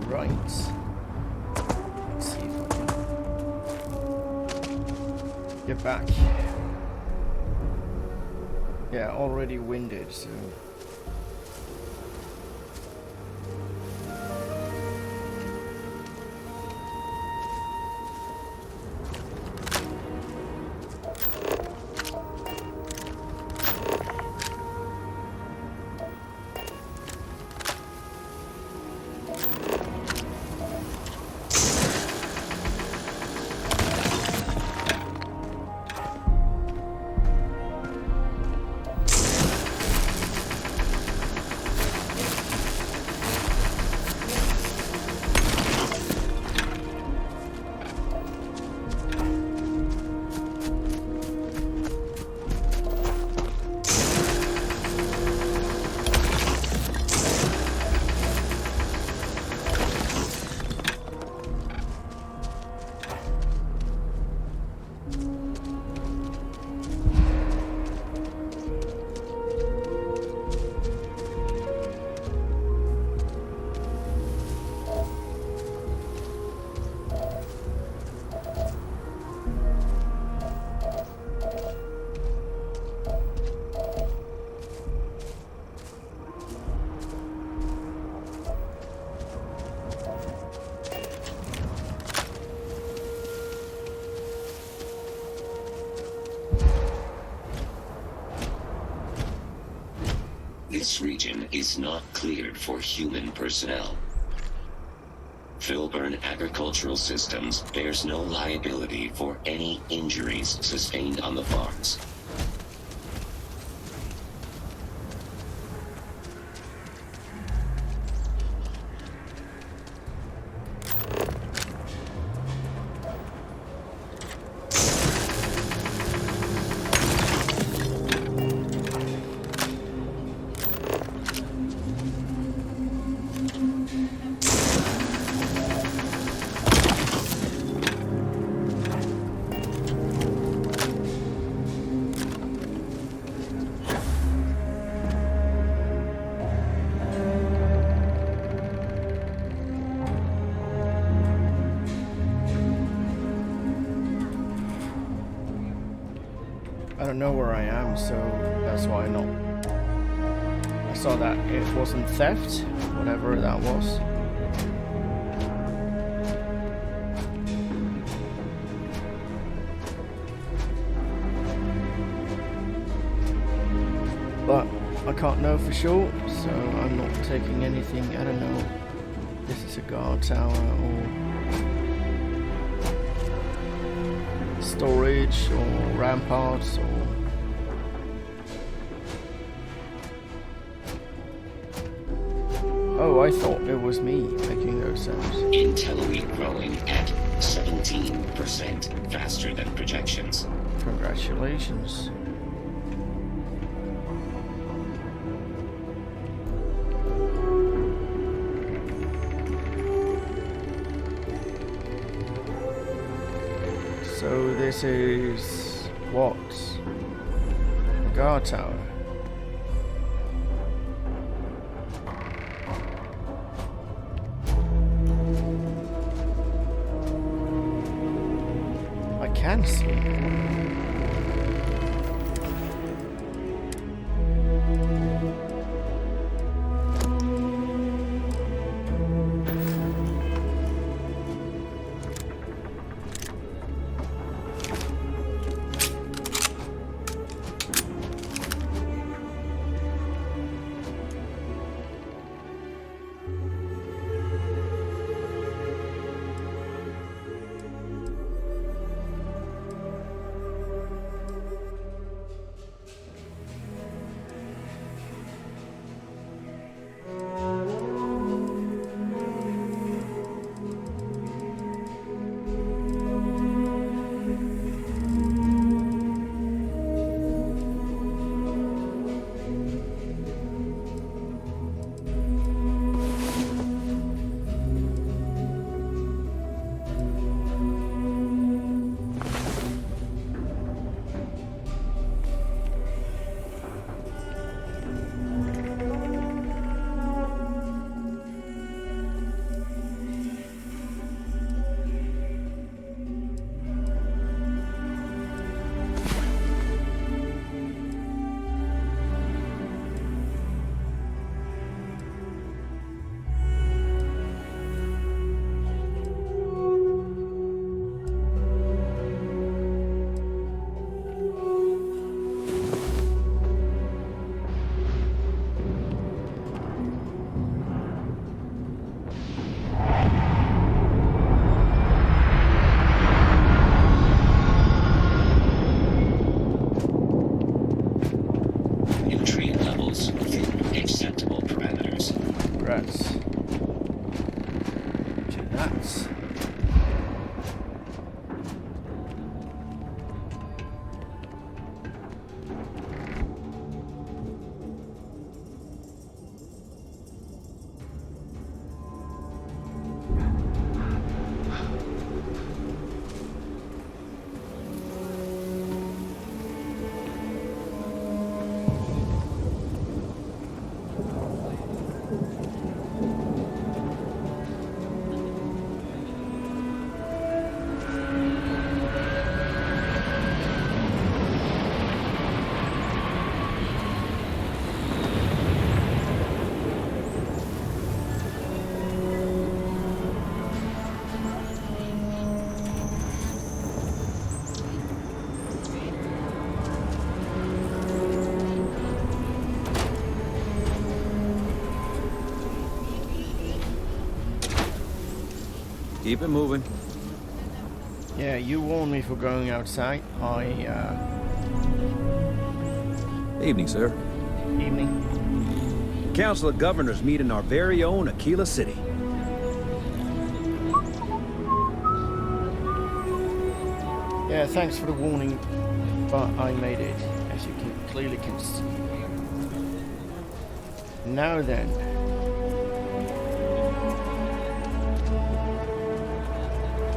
Right. Let's see if I can get back. Yeah, already winded, so... This region is not cleared for human personnel. Filburn Agricultural Systems bears no liability for any injuries sustained on the farms. I don't know where I am, so that's why I saw that it wasn't theft, whatever that was. But I can't know for sure, so I'm not taking anything. I don't know if this is a guard tower or storage or ramparts or... Oh, I thought it was me making those sounds. Intel wheat growing at 17% faster than projections. Congratulations. So this is what? A guard tower. I can see. Keep it moving. Yeah, you warned me for going outside. Evening, sir. Evening. Council of Governors meet in our very own Akila City. Yeah, thanks for the warning, but I made it, as you clearly can see. Now then.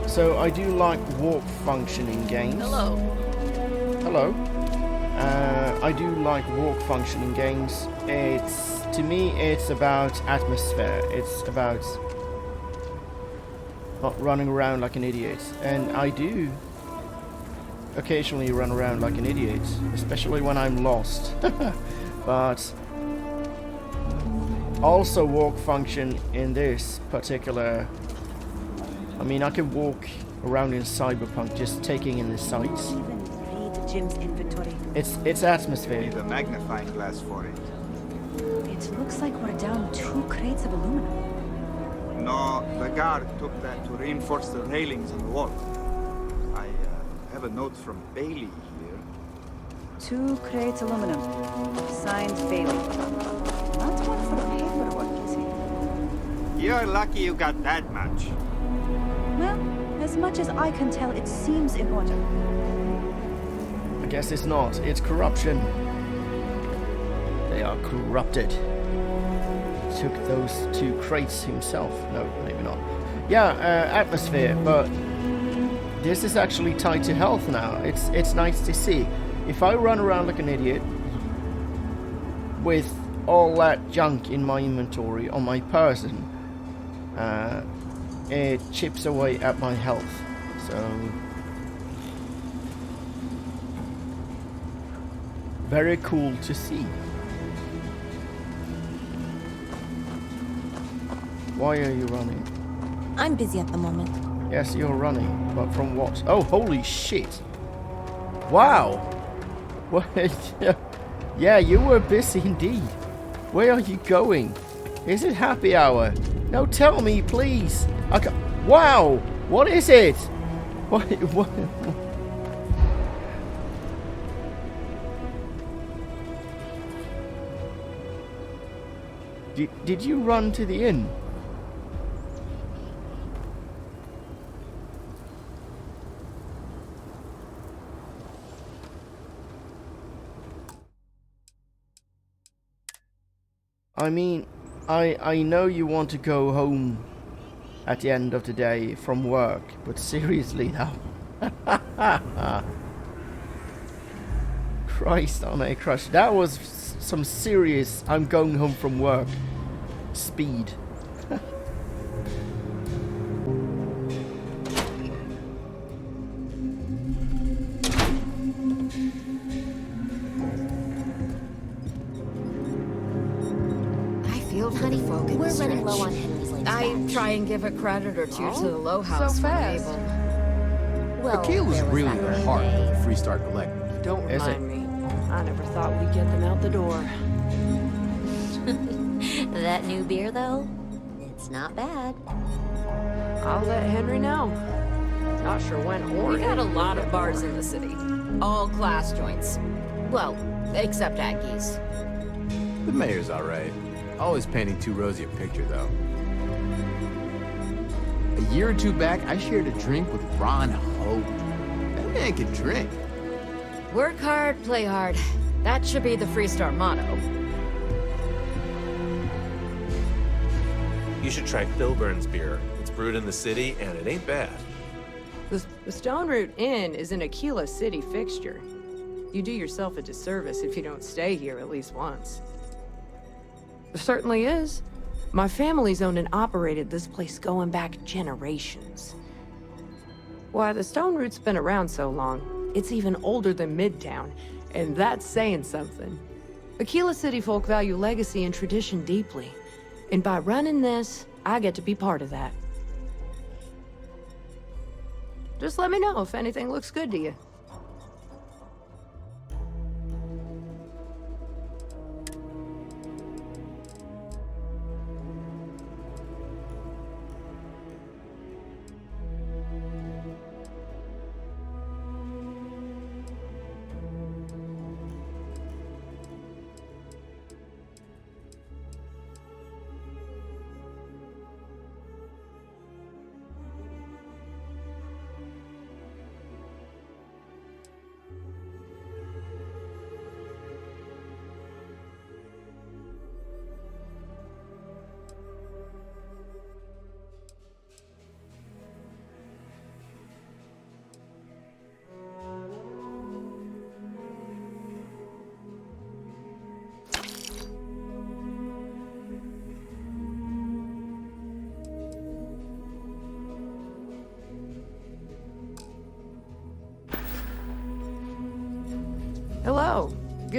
So I do like walk function in games. Hello. Hello. I do like walk function in games. To me, it's about atmosphere. It's about not running around like an idiot. And I do occasionally run around like an idiot, especially when I'm lost. But also walk function in this particular. I mean, I can walk around in Cyberpunk just taking in the sights. Even read the gym's inventory. It's atmosphere. Need a magnifying glass for it. It looks like we're down 2 crates of aluminum. No, the guard took that to reinforce the railings on the wall. I have a note from Bailey here. 2 crates aluminum. Signed Bailey. Not one for the paperwork, is he? You're lucky you got that much. Well, as much as I can tell, it seems in order. I guess it's not. It's corruption. They are corrupted. Took those 2 crates himself. No, maybe not. Yeah, atmosphere, but this is actually tied to health now. It's nice to see. If I run around like an idiot with all that junk in my inventory on my person, it chips away at my health. So very cool to see. Why are you running? I'm busy at the moment. Yes, you're running, but from what? Oh, holy shit! Wow! What? Yeah, you were busy indeed. Where are you going? Is it happy hour? No, tell me, please. Wow! What is it? What? Did you run to the inn? I mean, I know you want to go home at the end of the day from work, but seriously now. Christ on a crush. That was some serious I'm going home from work speed. Honey folk, We're running low on Henry's latest I batch. try and give a credit or two to the low house when I'm able. Well, Akila's there was really that the one heart day. of the Freestar Collective. Don't Is remind me. I never thought we'd get them out the door. That new beer, though, it's not bad. I'll let Henry know. Not sure when or We got a if lot we'll of get bars more. in the city. All class joints. Well, except Aggie's. The mayor's alright. Always painting too rosy a picture, though. A year or 2 back, I shared a drink with Ron Hope. That man can drink. Work hard, play hard. That should be the Freestar motto. You should try Philburn's beer. It's brewed in the city, and it ain't bad. The Stone Root Inn is an Akila City fixture. You do yourself a disservice if you don't stay here at least once. It certainly is. My family's owned and operated this place going back generations. Why, the Stone Root's been around so long, it's even older than Midtown, and that's saying something. Akila City folk value legacy and tradition deeply, and by running this, I get to be part of that. Just let me know if anything looks good to you.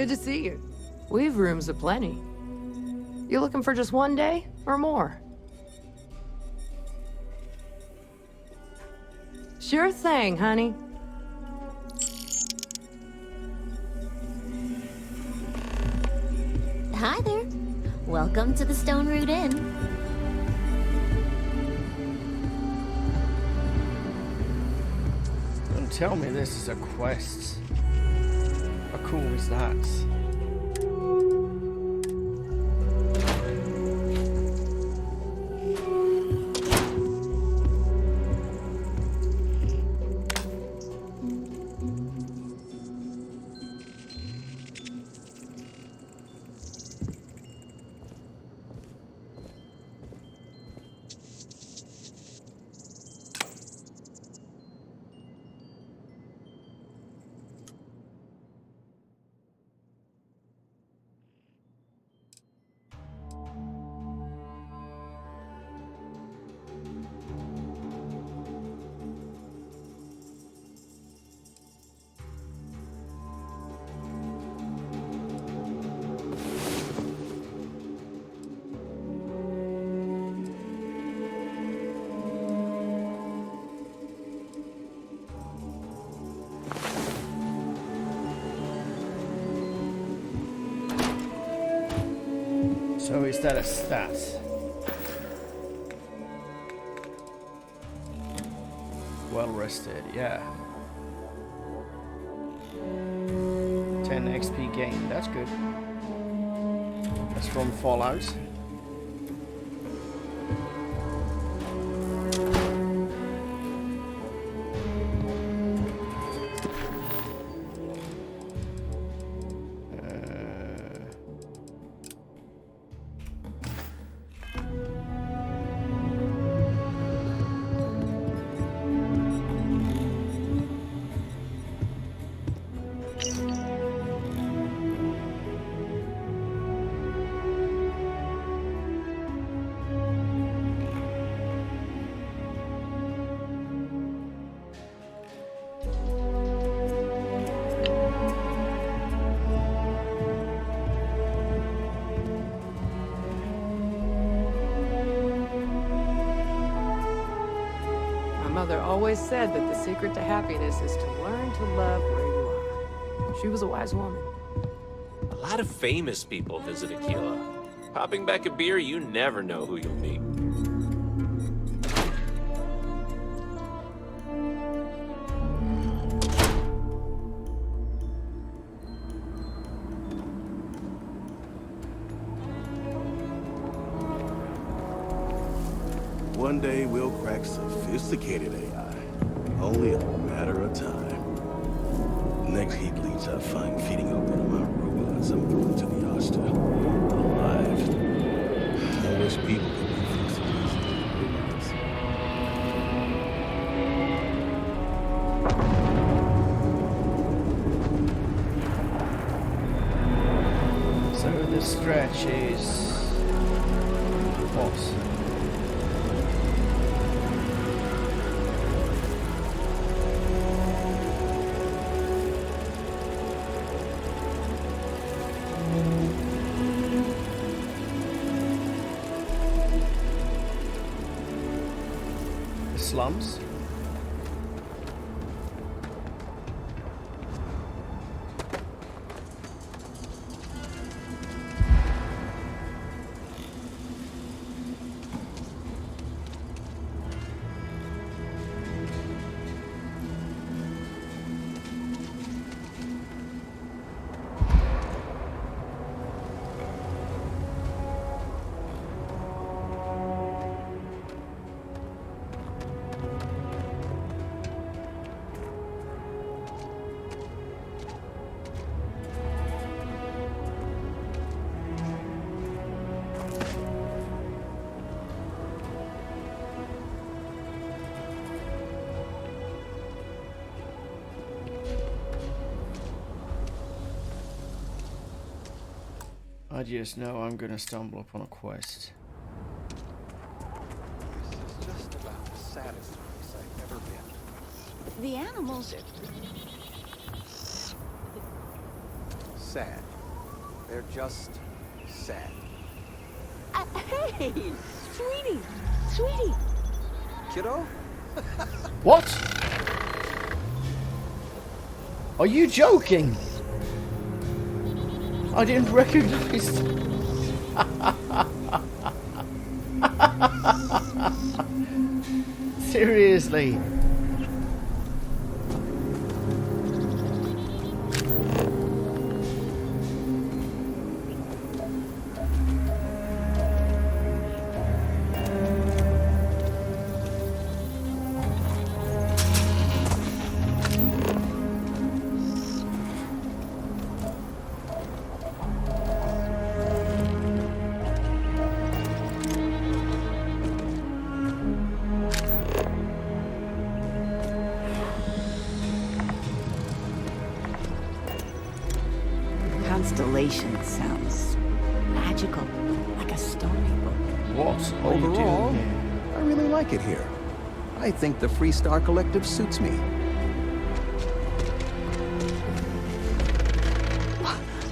Good to see you. We've rooms aplenty. You looking for just one day or more? Sure thing, honey. Hi there. Welcome to the Stone Root Inn. Don't tell me this is a quest. How cool is that? So is that a stat? Well rested, yeah. 10 XP gain, that's good. That's from Fallout. Mother always said that the secret to happiness is to learn to love where you are. She was a wise woman. A lot of famous people visit Akila. Popping back a beer, you never know who you'll meet. One day we'll crack sophisticated AI. Only a matter of time. Next heat leads I find feeding up one of my robots I'm going to the Oster. Alive. I wish people could be fixed to these robots. So the stretch is what? Slums. I just know I'm gonna stumble upon a quest. This is just about the saddest place I've ever been. The animals. Sad. They're just sad. Hey, sweetie. Kiddo? What? Are you joking? I didn't recognize. Seriously. Constellation sounds magical, like a storybook. What are you Overall, doing here? I really like it here. I think the Freestar Collective suits me.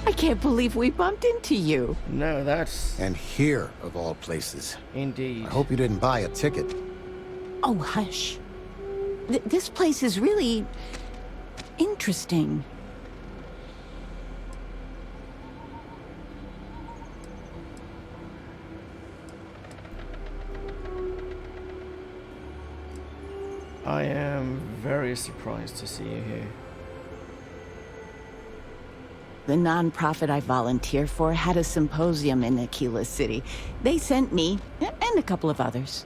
I can't believe we bumped into you. No, that's And here, of all places. indeed. I hope you didn't buy a ticket. Oh, hush. This place is really interesting. I am very surprised to see you here. The nonprofit I volunteer for had a symposium in Akila City. They sent me, and a couple of others.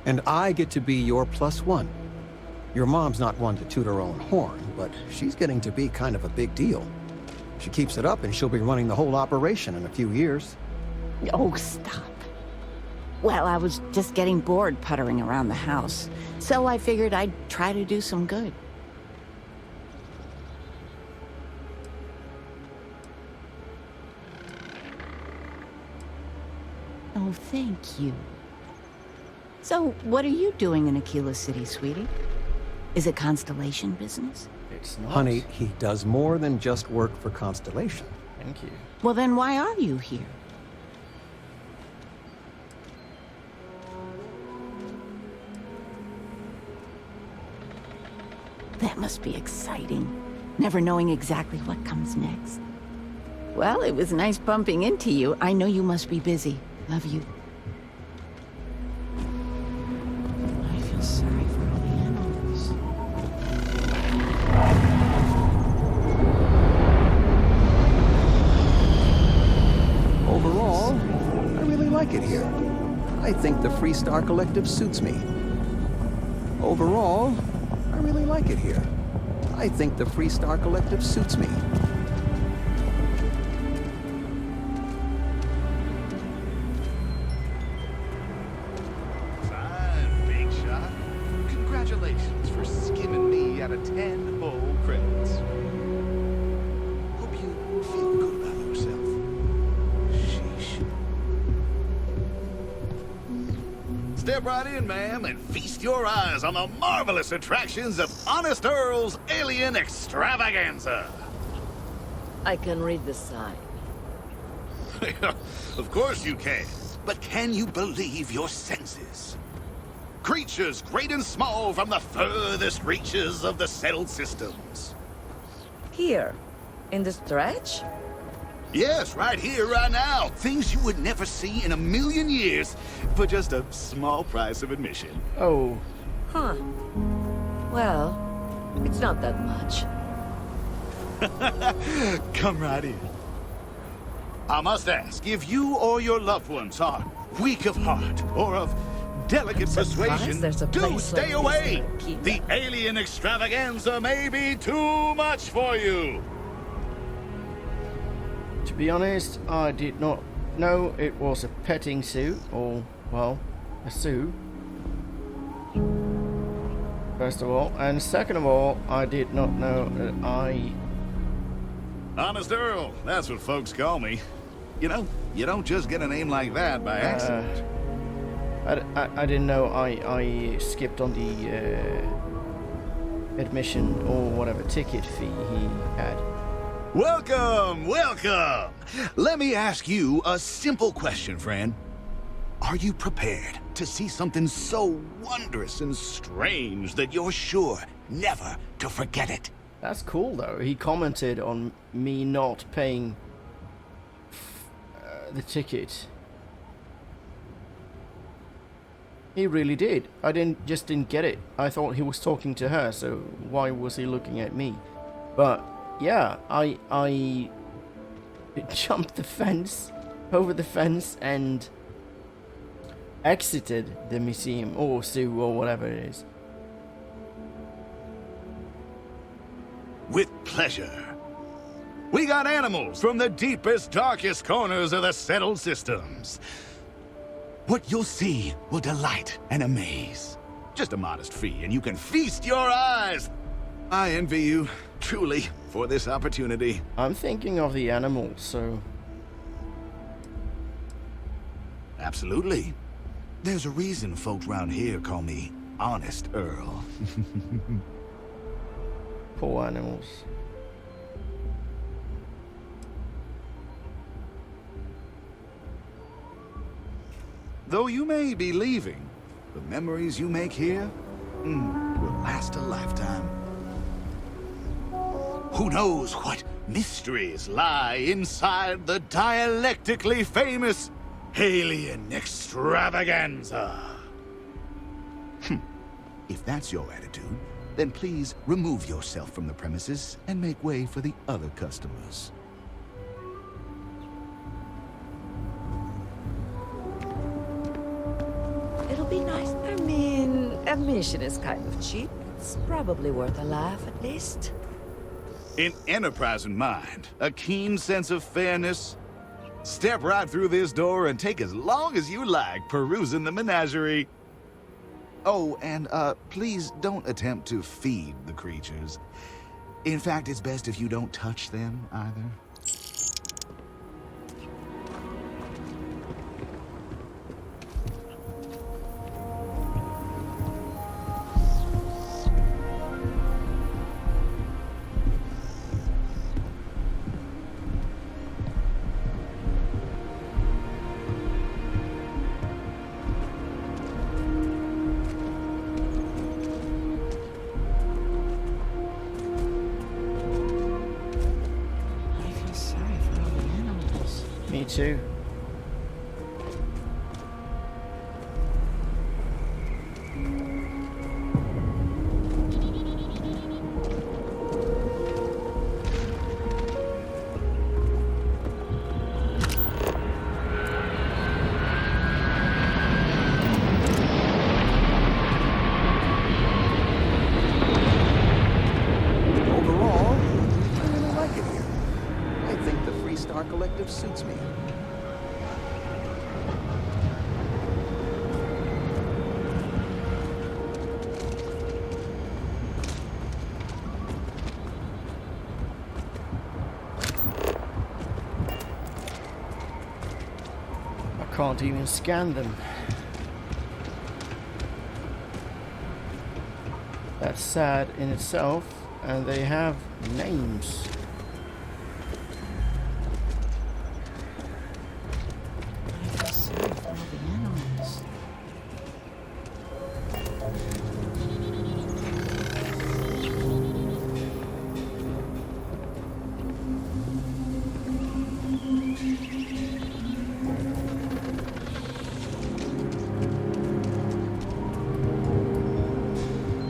And I get to be your +1. Your mom's not one to toot her own horn, but she's getting to be kind of a big deal. She keeps it up and she'll be running the whole operation in a few years. Oh, stop. Well, I was just getting bored puttering around the house, so I figured I'd try to do some good. Oh, thank you. So, what are you doing in Akila City, sweetie? Is it Constellation business? It's not. Honey, he does more than just work for Constellation. Thank you. Well, then why are you here? That must be exciting, never knowing exactly what comes next. Well, it was nice bumping into you. I know you must be busy. Love you. I feel sorry for all the animals. Overall, I really like it here. I think the Freestar Collective suits me. Overall, I really like it here. I think the Freestar Collective suits me. Fine, big shot. Congratulations for skimming me out of 10 whole credits. Hope you feel good about yourself. Sheesh. Step right in, ma'am, and feast your eyes on the marvelous attractions of Honest Earl's Alien Extravaganza. I can read the sign. Of course you can. But can you believe your senses? Creatures great and small from the furthest reaches of the settled systems. Here, in the stretch? Yes, right here, right now. Things you would never see in a million years for just a small price of admission. Oh. Huh. Well, it's not that much. Come right in. I must ask, if you or your loved ones are weak of heart or of delicate persuasion, there's a do place stay like this away. in Akila. The Alien Extravaganza may be too much for you. To be honest, I did not know it was a petting zoo, or, well, a zoo. First of all, and second of all, I did not know that Honest Earl, that's what folks call me. You know, you don't just get a name like that by accident. I didn't know I skipped on the admission or whatever ticket fee he had. Welcome, welcome! Let me ask you a simple question, friend. Are you prepared to see something so wondrous and strange that you're sure never to forget it? That's cool, though. He commented on me not paying the ticket. He really did. I just didn't get it. I thought he was talking to her, so why was he looking at me? But yeah, I jumped the fence, over the fence, and exited the museum or zoo or whatever it is. With pleasure. We got animals from the deepest, darkest corners of the settled systems. What you'll see will delight and amaze. Just a modest fee, and you can feast your eyes. I envy you, truly, for this opportunity. I'm thinking of the animals, so... Absolutely. There's a reason folks around here call me Honest Earl. Poor animals. Though you may be leaving, the memories you make here will last a lifetime. Who knows what mysteries lie inside the dialectically famous alien extravaganza? If that's your attitude, then please remove yourself from the premises and make way for the other customers. It'll be nice. I mean, admission is kind of cheap. It's probably worth a laugh, at least. An enterprising mind, a keen sense of fairness. Step right through this door and take as long as you like perusing the menagerie. Oh, and please don't attempt to feed the creatures. In fact, it's best if you don't touch them either. Me too. Overall, I really like it here. I think the Freestar Collective suits me. I can't even scan them. That's sad in itself, and they have names.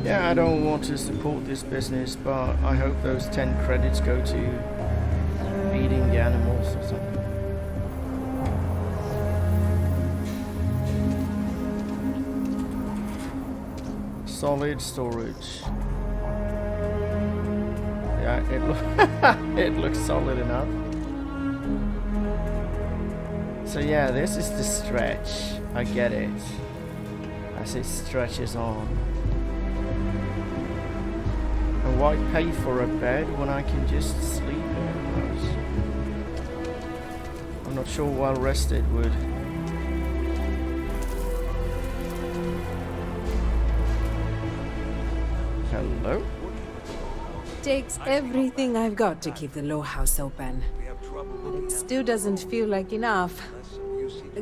Yeah, I don't want to support this business, but I hope those 10 credits go to feeding the animals or something. Solid storage. Yeah, it looks solid enough. So yeah, this is the stretch. I get it. As it stretches on. And why pay for a bed when I can just sleep in it? I'm not sure well rested would. Hello? takes everything I've got to keep the low house open. But it still doesn't feel like enough.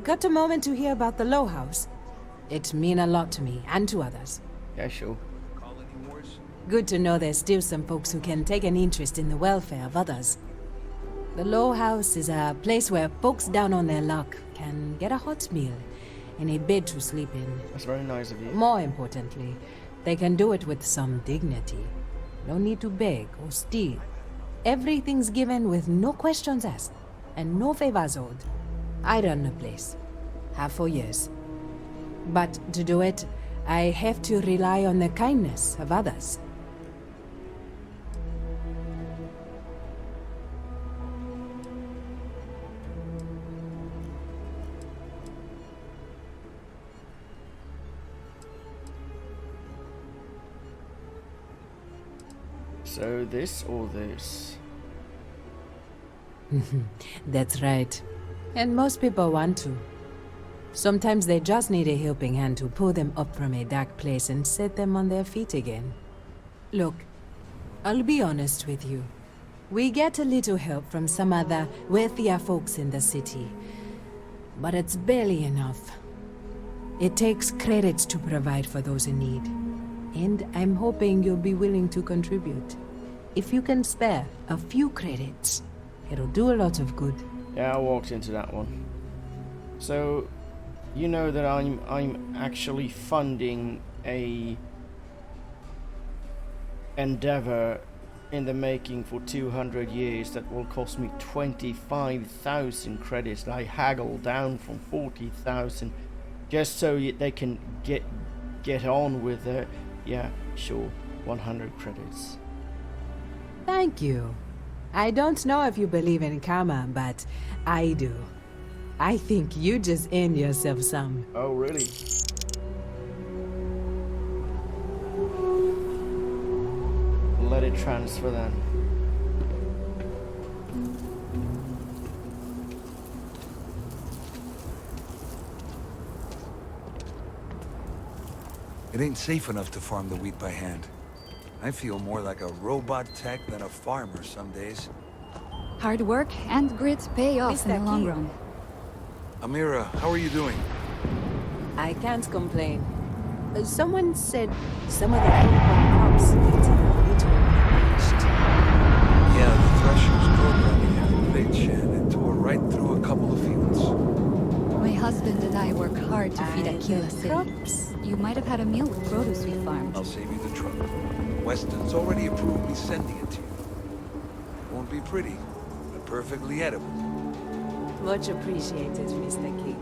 Got a moment to hear about the low house? It mean a lot to me, and to others. Yeah, sure. Good to know there's still some folks who can take an interest in the welfare of others. The low house is a place where folks down on their luck can get a hot meal and a bed to sleep in. That's very nice of you. More importantly, they can do it with some dignity. No need to beg or steal. Everything's given with no questions asked, and no favors owed. I run the place. Have for years. But to do it, I have to rely on the kindness of others. So this or this? That's right. And most people want to. Sometimes they just need a helping hand to pull them up from a dark place and set them on their feet again. Look, I'll be honest with you. We get a little help from some other wealthier folks in the city, but it's barely enough. It takes credits to provide for those in need, and I'm hoping you'll be willing to contribute. If you can spare a few credits, it'll do a lot of good. Yeah, I walked into that one. So, you know that I'm actually funding a endeavor in the making for 200 years that will cost me 25,000 credits that I haggle down from 40,000 just so they can get on with the, yeah, sure, 100 credits. Thank you. I don't know if you believe in karma, but I do. I think you just earned yourself some. Oh, really? Let it transfer then. It ain't safe enough to farm the wheat by hand. I feel more like a robot tech than a farmer some days. Hard work and grit pay off in the long run. Amira, how are you doing? I can't complain. Someone said some of the homegrown crops looked a little damaged. Yeah, the threshers programming had a blade shed and tore right through a couple of fields. My husband and I work hard to feed Akila City. Crops? You might have had a meal with produce we farmed. I'll save you the trouble. Weston's already approved me sending it to you. It won't be pretty, but perfectly edible. Much appreciated, Mr. King.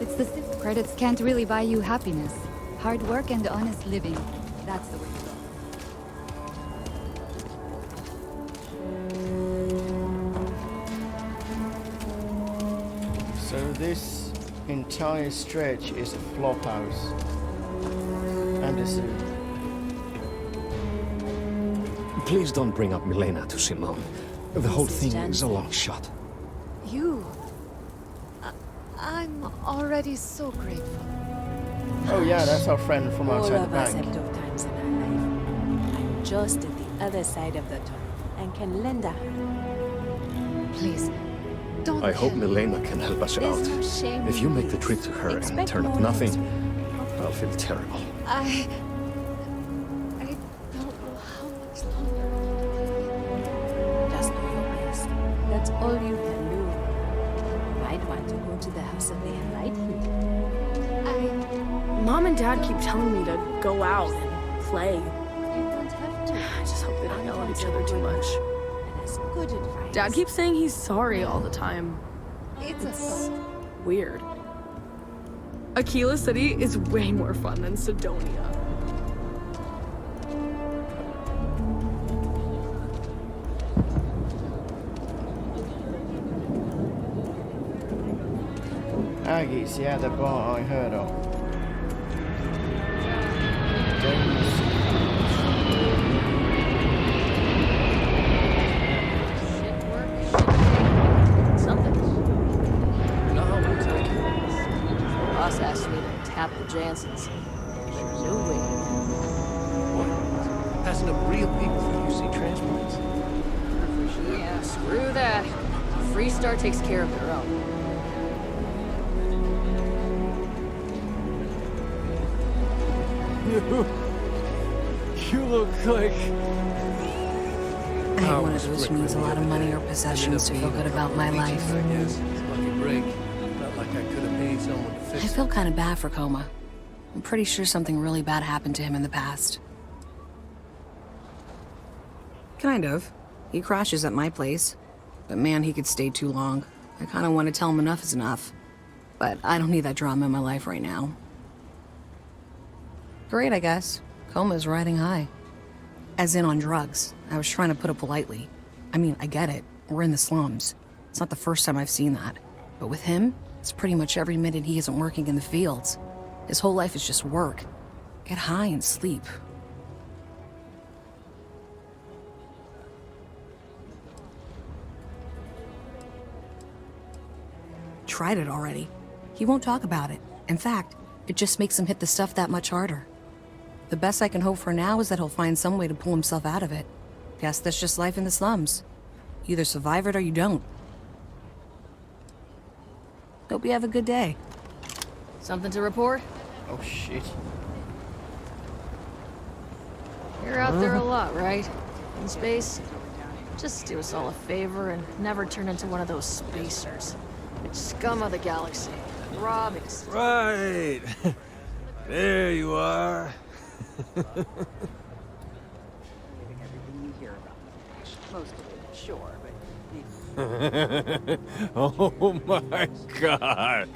It's the credits can't really buy you happiness. Hard work and honest living. That's the way to go. So this entire stretch is a flop house. And a zoo. Please don't bring up Milena to Simone. The whole thing is a long shot. You... I'm already so grateful. Oh yeah, that's our friend from All outside the of us bank. have tough times in our life. I'm just at the other side of the tunnel and can lend a hand. Please, don't. I hope Milena can help us out. There's no shame If you in make the this. trip to her and Expect turn up more nothing, than I'll feel terrible. I don't know how much longer. Just do your best. That's all you can do. You might want to go to the House of the Enlightened. Mom and Dad keep telling me to go out and play. You don't have to. I just hope they don't yell at each other too much. And that's good advice. Dad keeps saying he's sorry all the time. It's Weird. Akila City is way more fun than Sidonia. Aggie's, yeah, the bar I heard of. Something. You know how we take it. Boss asked me to tap the Jansons. There's no way. Freestar takes care of their own. You look like... I ain't one of those who needs a lot of money or possessions to feel good about my life. I guess. Lucky break. Not like I could have paid someone to fix I feel kind of bad for Coma. I'm pretty sure something really bad happened to him in the past. Kind of. He crashes at my place. But man, he could stay too long. I kind of want to tell him enough is enough. But I don't need that drama in my life right now. Great, I guess. Coma's riding high. As in on drugs. I was trying to put it politely. I mean, I get it. We're in the slums. It's not the first time I've seen that. But with him, it's pretty much every minute he isn't working in the fields. His whole life is just work. Get high and sleep. Tried it already. He won't talk about it. In fact, it just makes him hit the stuff that much harder. The best I can hope for now is that he'll find some way to pull himself out of it. Guess that's just life in the slums. You either survive it or you don't. Hope you have a good day. Something to report? Oh shit. You're out there a lot, right? In space? Just do us all a favor and never turn into one of those spacers. Scum of the galaxy. Robbing. Right. There you are. Oh my God.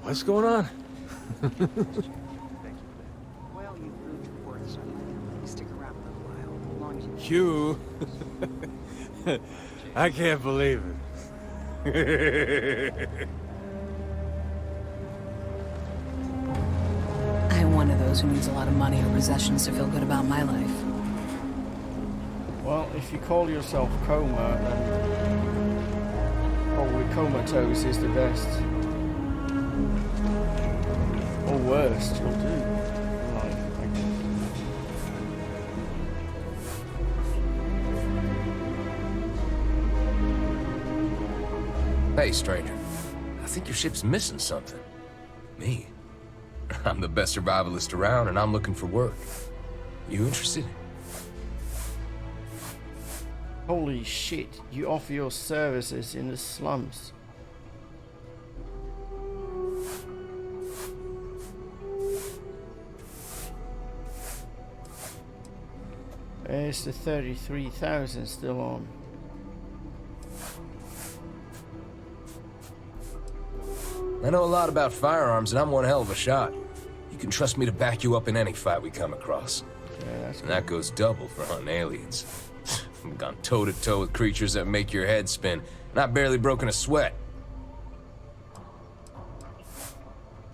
What's going on? You? I can't believe it. I'm one of those who needs a lot of money or possessions to feel good about my life. Well, if you call yourself Coma, then probably comatose is the best. Or worst, you'll do. Hey, stranger. I think your ship's missing something. Me? I'm the best survivalist around, and I'm looking for work. You interested? Holy shit, you offer your services in the slums. There's the 33,000 still on. I know a lot about firearms, and I'm one hell of a shot. You can trust me to back you up in any fight we come across. Yeah, and that goes double for hunting aliens. I've gone toe-to-toe with creatures that make your head spin, and I've barely broken a sweat.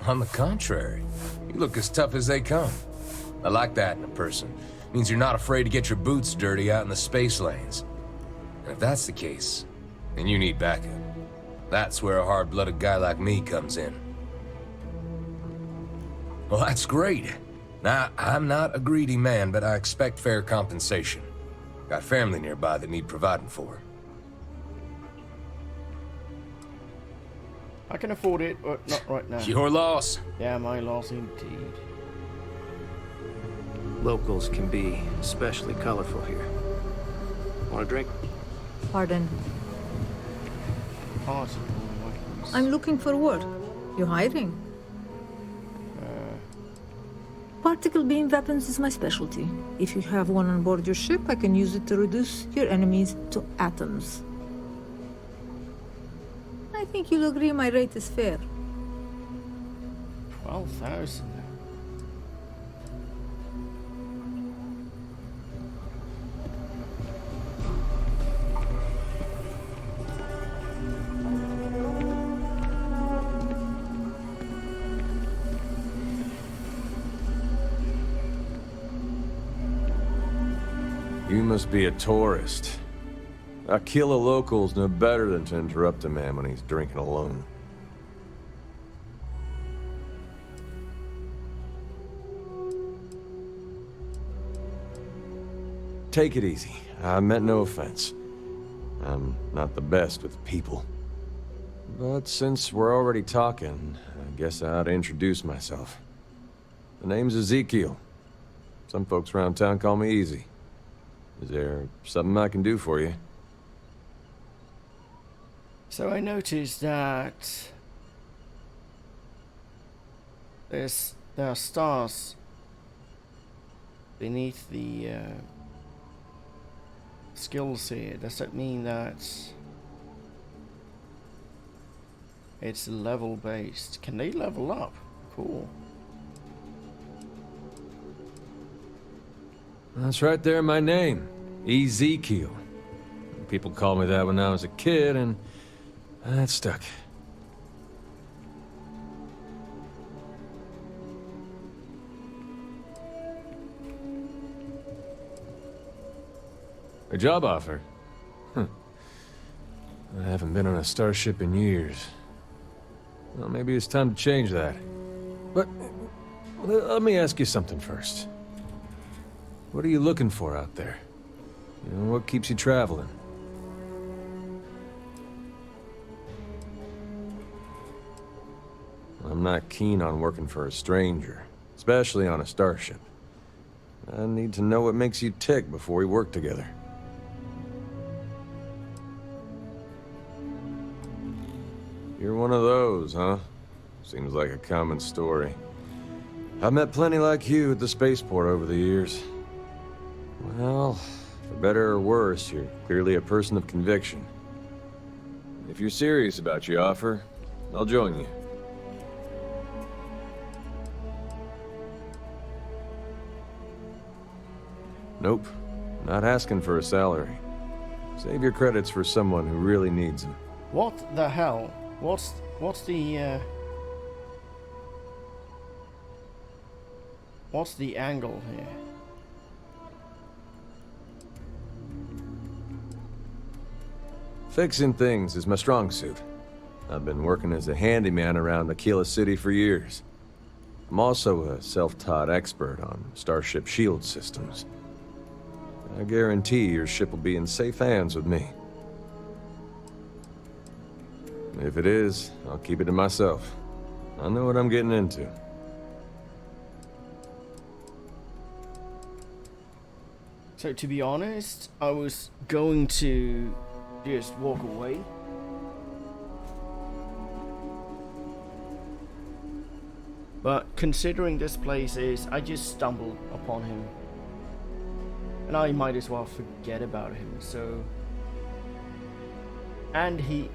On the contrary, you look as tough as they come. I like that in a person. Means you're not afraid to get your boots dirty out in the space lanes. And if that's the case, then you need backup. That's where a hard-blooded guy like me comes in. Well, that's great. Now, I'm not a greedy man, but I expect fair compensation. Got family nearby that need providing for. I can afford it, but not right now. Your loss. Yeah, my loss indeed. Locals can be especially colorful here. Want a drink? Pardon. Party. I'm looking for work. You hiring? Particle beam weapons is my specialty. If you have one on board your ship, I can use it to reduce your enemies to atoms. I think you'll agree my rate is fair. 12,000. You must be a tourist. Akila locals know better than to interrupt a man when he's drinking alone. Take it easy. I meant no offense. I'm not the best with people. But since we're already talking, I guess I ought to introduce myself. The name's Ezekiel. Some folks around town call me Easy. Is there something I can do for you? So I noticed that there are stars beneath the skills here. Does that mean that it's level based? Can they level up? Cool. That's right there in my name, Ezekiel. People called me that when I was a kid, and that stuck. A job offer? Huh. I haven't been on a starship in years. Well, maybe it's time to change that. But let me ask you something first. What are you looking for out there? You know, what keeps you traveling? I'm not keen on working for a stranger, especially on a starship. I need to know what makes you tick before we work together. You're one of those, huh? Seems like a common story. I've met plenty like you at the spaceport over the years. Well, for better or worse, you're clearly a person of conviction. If you're serious about your offer, I'll join you. Nope, not asking for a salary. Save your credits for someone who really needs them. What the hell? What's the angle here? Fixing things is my strong suit. I've been working as a handyman around Akila City for years. I'm also a self-taught expert on starship shield systems. I guarantee your ship will be in safe hands with me. If it is, I'll keep it to myself. I know what I'm getting into. So to be honest, I was going to just walk away. But considering this place is, I just stumbled upon him. And I might as well forget about him, so... And he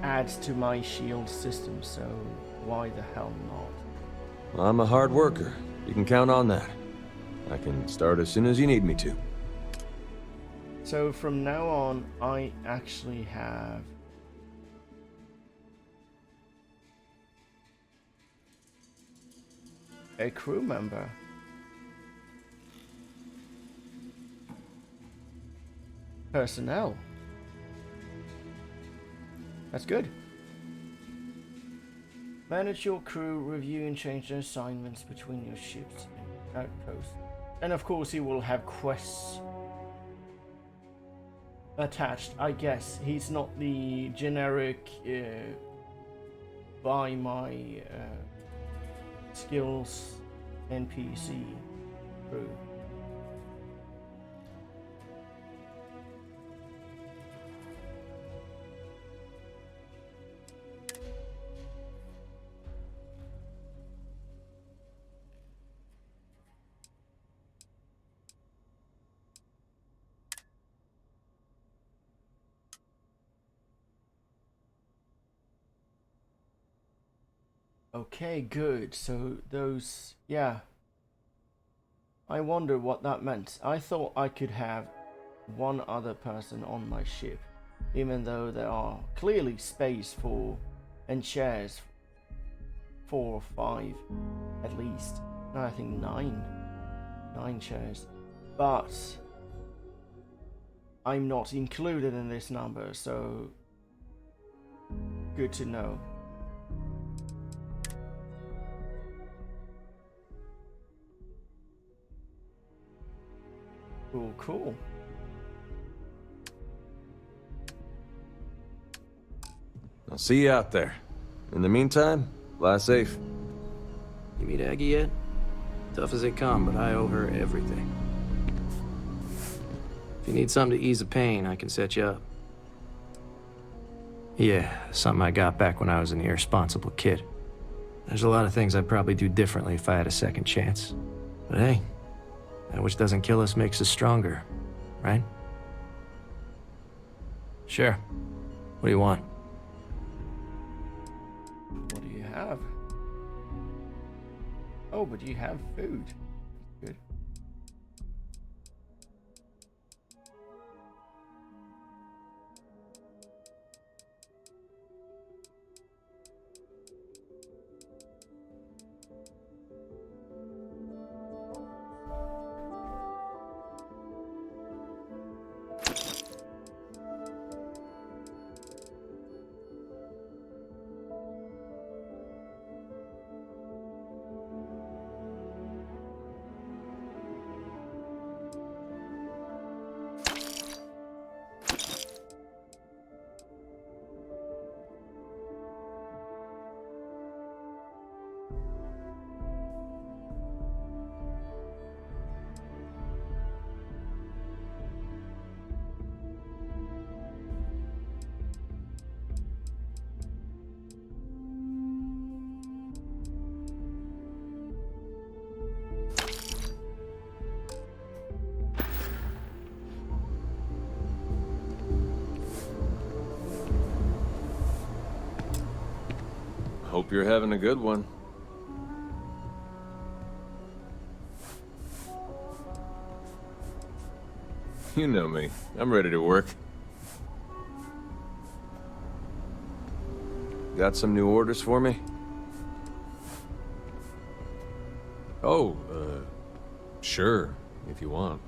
adds to my shield system, so why the hell not? I'm a hard worker. You can count on that. I can start as soon as you need me to. So from now on, I actually have a crew member. Personnel. That's good. Manage your crew, review and change their assignments between your ships and outposts. And of course he will have quests attached, I guess. He's not the generic buy my skills NPC crew. Okay, good. So those, yeah. I wonder what that meant. I thought I could have one other person on my ship, even though there are clearly space for and chairs 4 or 5 at least. No, I think 9 chairs. But I'm not included in this number, so good to know. Cool, cool. I'll see you out there. In the meantime, fly safe. You meet Aggie yet? Tough as they come, but I owe her everything. If you need something to ease the pain, I can set you up. Yeah, something I got back when I was an irresponsible kid. There's a lot of things I'd probably do differently if I had a second chance. But hey, that which doesn't kill us makes us stronger, right? Sure. What do you want? What do you have? Oh, but you have food. Good. Hope you're having a good one. You know me. I'm ready to work. Got some new orders for me? Oh, sure, if you want.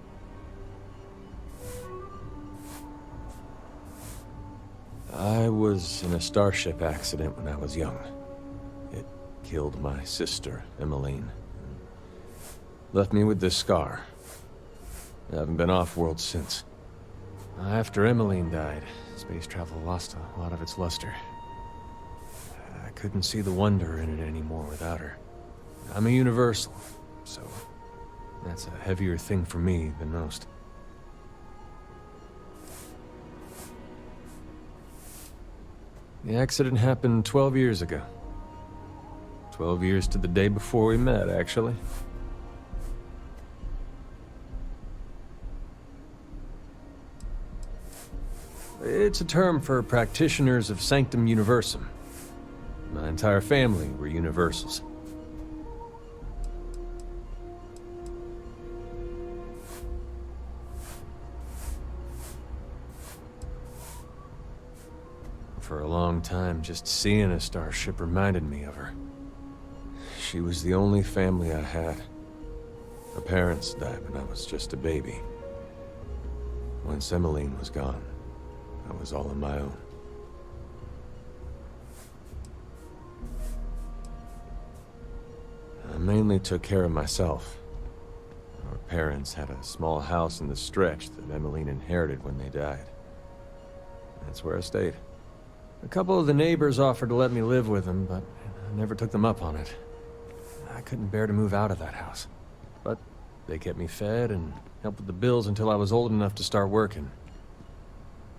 I was in a starship accident when I was young. It killed my sister, Emmeline. Left me with this scar. I haven't been off-world since. After Emmeline died, space travel lost a lot of its luster. I couldn't see the wonder in it anymore without her. I'm a universal, so that's a heavier thing for me than most. The accident happened 12 years ago. 12 years to the day before we met, actually. It's a term for practitioners of Sanctum Universum. My entire family were universals. For a long time, just seeing a starship reminded me of her. She was the only family I had. My parents died when I was just a baby. Once Emmeline was gone, I was all on my own. I mainly took care of myself. Our parents had a small house in the stretch that Emmeline inherited when they died. That's where I stayed. A couple of the neighbors offered to let me live with them, but I never took them up on it. I couldn't bear to move out of that house. But they kept me fed and helped with the bills until I was old enough to start working.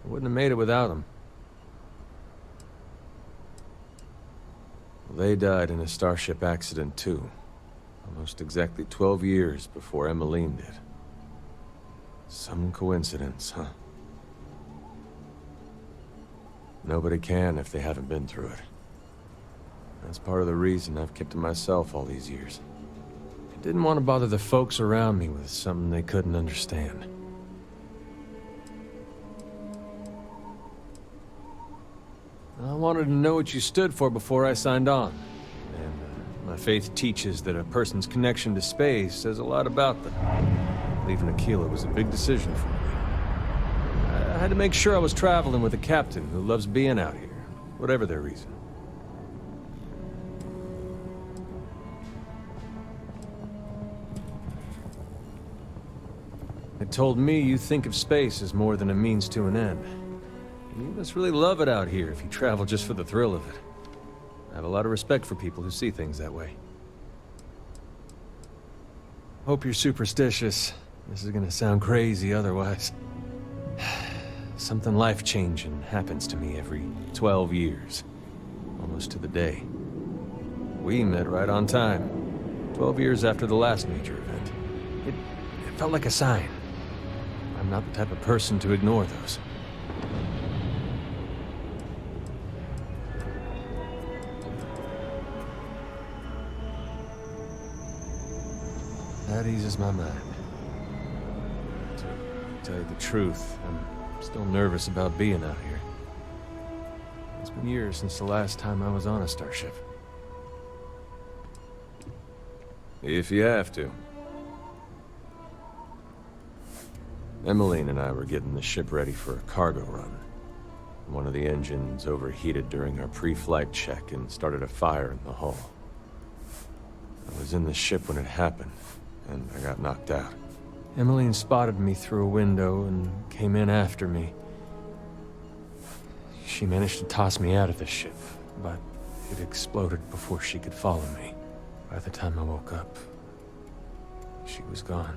I wouldn't have made it without them. They died in a starship accident too. Almost exactly 12 years before Emmeline did. Some coincidence, huh? Nobody can if they haven't been through it. That's part of the reason I've kept to myself all these years. I didn't want to bother the folks around me with something they couldn't understand. I wanted to know what you stood for before I signed on. And my faith teaches that a person's connection to space says a lot about them. Leaving Akila was a big decision for me. I had to make sure I was traveling with a captain who loves being out here, whatever their reason. It It told me you think of space as more than a means to an end. And you must really love it out here if you travel just for the thrill of it. I have a lot of respect for people who see things that way. Hope you're superstitious. This is gonna sound crazy otherwise. Something life-changing happens to me every 12 years. Almost to the day. We met right on time. 12 years after the last major event. It felt like a sign. I'm not the type of person to ignore those. That eases my mind. To tell you the truth, I'm still nervous about being out here. It's been years since the last time I was on a starship. If you have to. Emmeline and I were getting the ship ready for a cargo run. One of the engines overheated during our pre-flight check and started a fire in the hull. I was in the ship when it happened, and I got knocked out. Emmeline spotted me through a window and came in after me. She managed to toss me out of the ship, but it exploded before she could follow me. By the time I woke up, she was gone.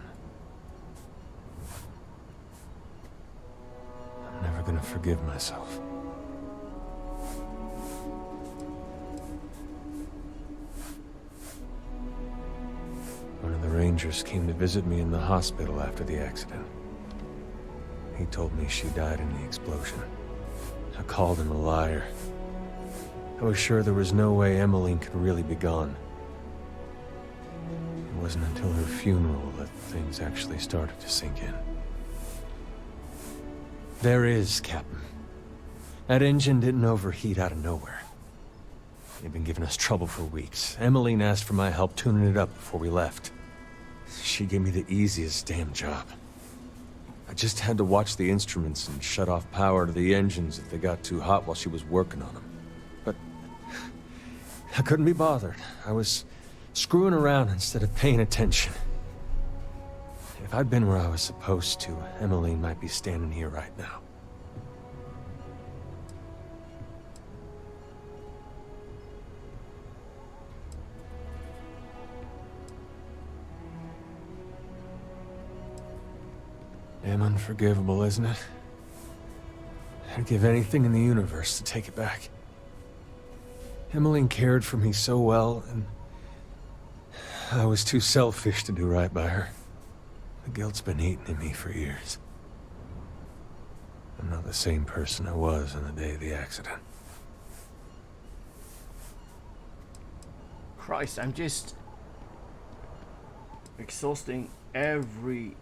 I'm never gonna forgive myself. One of the Rangers came to visit me in the hospital after the accident. He told me she died in the explosion. I called him a liar. I was sure there was no way Emmeline could really be gone. It wasn't until her funeral that things actually started to sink in. There is, Captain. That engine didn't overheat out of nowhere. They've been giving us trouble for weeks. Emmeline asked for my help tuning it up before we left. She gave me the easiest damn job. I just had to watch the instruments and shut off power to the engines if they got too hot while she was working on them. But I couldn't be bothered. I was screwing around instead of paying attention. If I'd been where I was supposed to, Emmeline might be standing here right now. Damn unforgivable, isn't it? I'd give anything in the universe to take it back. Emmeline cared for me so well, and I was too selfish to do right by her. The guilt's been eating at me for years. I'm not the same person I was on the day of the accident. Christ, I'm just exhausting every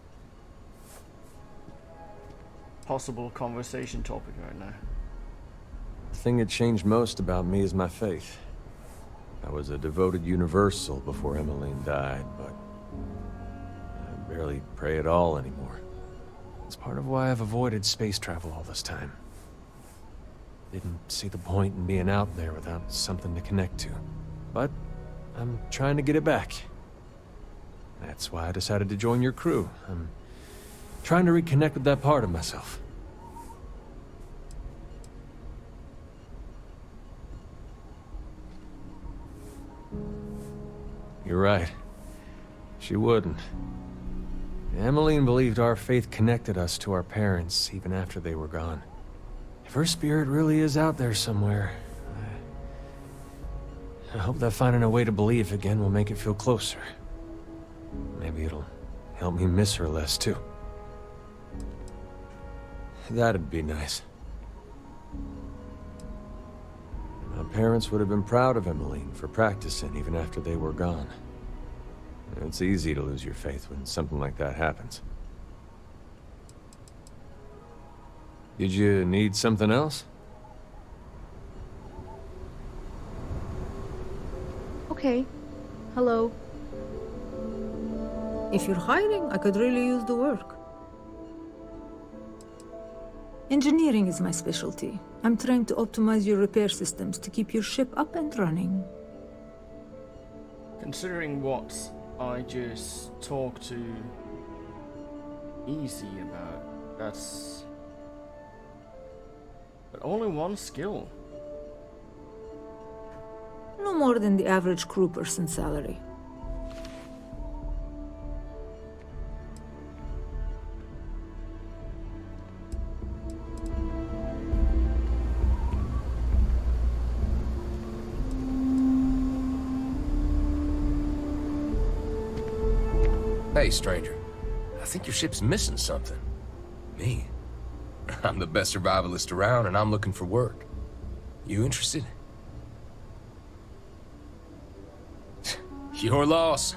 possible conversation topic right now. The thing that changed most about me is my faith. I was a devoted universal before Emmeline died, but I barely pray at all anymore. It's part of why I've avoided space travel all this time. Didn't see the point in being out there without something to connect to. But I'm trying to get it back. That's why I decided to join your crew. I'm trying to reconnect with that part of myself. You're right. She wouldn't. Emmeline believed our faith connected us to our parents even after they were gone. If her spirit really is out there somewhere, I hope that finding a way to believe again will make it feel closer. Maybe it'll help me miss her less, too. That'd be nice. My parents would have been proud of Emmeline for practicing even after they were gone. It's easy to lose your faith when something like that happens. Did you need something else? Okay. Hello. If you're hiring, I could really use the work. Engineering is my specialty. I'm trying to optimize your repair systems to keep your ship up and running. Considering what I just talked to easy about. That's... But only one skill. No more than the average crew person salary. Hey, stranger. I think your ship's missing something. Me? I'm the best survivalist around, and I'm looking for work. You interested? Your loss.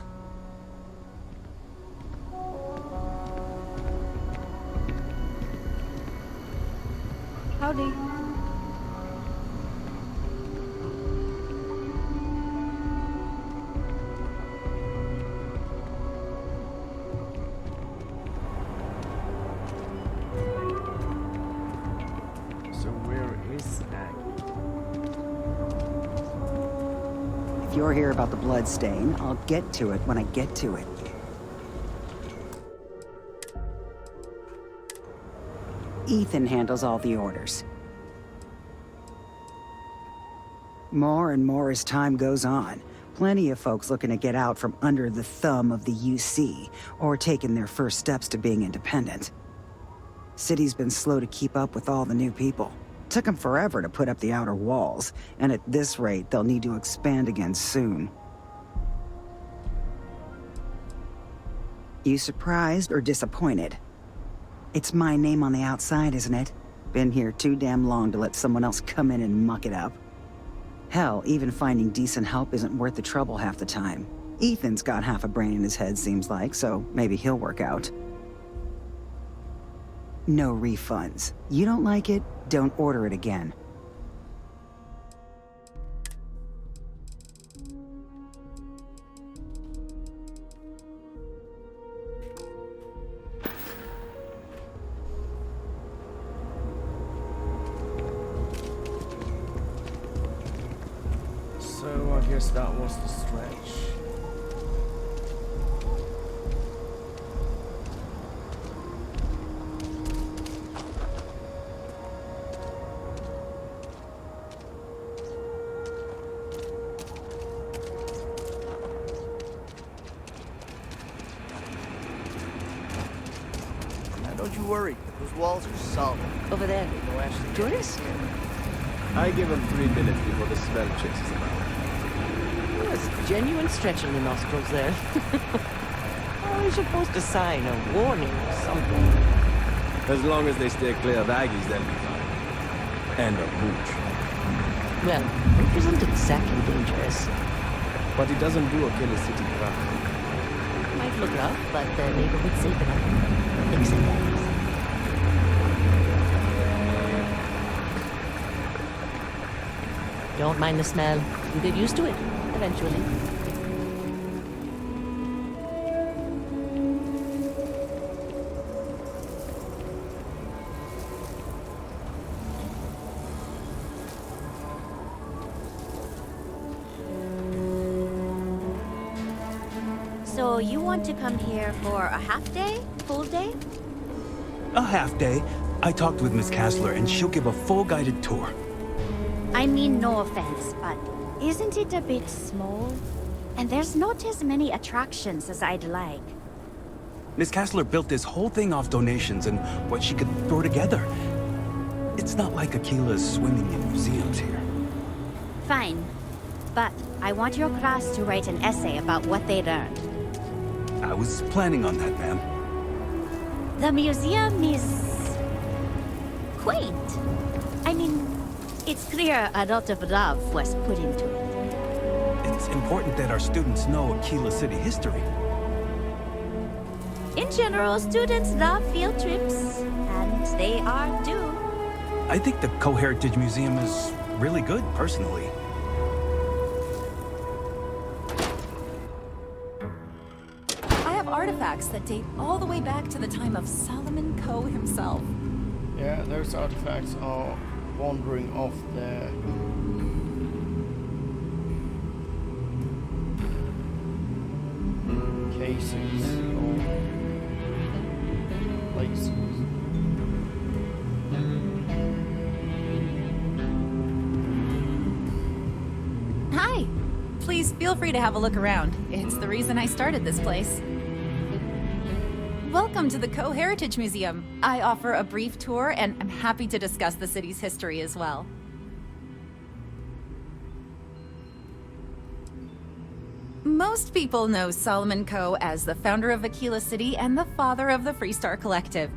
Howdy. So where is Aggie? If you're here about the blood stain, I'll get to it when I get to it. Ethan handles all the orders. More and more as time goes on. Plenty of folks looking to get out from under the thumb of the UC, or taking their first steps to being independent. City's been slow to keep up with all the new people. Took them forever to put up the outer walls, and at this rate, they'll need to expand again soon. You surprised or disappointed? It's my name on the outside, isn't it? Been here too damn long to let someone else come in and muck it up. Hell, even finding decent help isn't worth the trouble half the time. Ethan's got half a brain in his head, seems like, so maybe he'll work out. No refunds. You don't like it, don't order it again. So I guess that was the stretch. Don't you worry, those walls are solid. Over there. Join us? I give him 3 minutes before the smell chases him out. Yes, genuine stretch in the nostrils there. Oh, you're supposed to sign a warning or something. As long as they stay clear of Aggies, they'll be fine. And a mooch. Well, it isn't exactly dangerous. But he doesn't do Akila City proper. Might look rough, but the neighborhood's safe enough. Except that. Don't mind the smell. You get used to it, eventually. So you want to come here for a half day? Full day? A half day. I talked with Miss Kassler and she'll give a full guided tour. I mean, no offense, but isn't it a bit small? And there's not as many attractions as I'd like. Miss Kassler built this whole thing off donations and what she could throw together. It's not like Akila's swimming in museums here. Fine. But I want your class to write an essay about what they learned. I was planning on that, ma'am. The museum is... quaint. I mean, it's clear a lot of love was put into it. It's important that our students know Akila City history. In general, students love field trips, and they are due. I think the Co-Heritage Museum is really good, personally. I have artifacts that date all the way back to the time of Solomon Coe himself. Yeah, those artifacts are wandering off their cases. places. Hi! Please feel free to have a look around. It's the reason I started this place. Welcome to the Co-Heritage Museum. I offer a brief tour, and I'm happy to discuss the city's history as well. Most people know Solomon Coe as the founder of Akila City and the father of the Freestar Collective.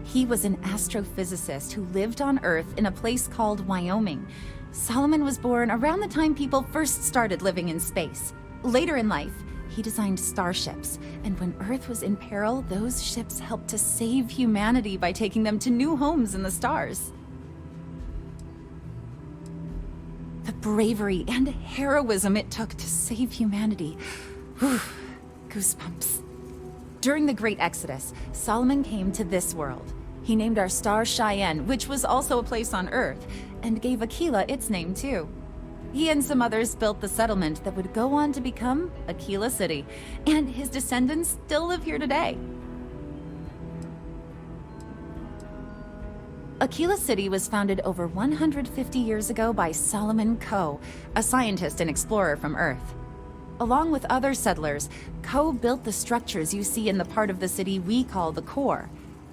He was an astrophysicist who lived on Earth in a place called Wyoming. Solomon was born around the time people first started living in space. Later in life, he designed starships, and when Earth was in peril, those ships helped to save humanity by taking them to new homes in the stars. The bravery and heroism it took to save humanity. Whew, goosebumps. During the Great Exodus, Solomon came to this world. He named our star Cheyenne, which was also a place on Earth, and gave Akila its name too. He and some others built the settlement that would go on to become Akila City, and his descendants still live here today. Akila City was founded over 150 years ago by Solomon Coe, a scientist and explorer from Earth. Along with other settlers, Coe built the structures you see in the part of the city we call the core.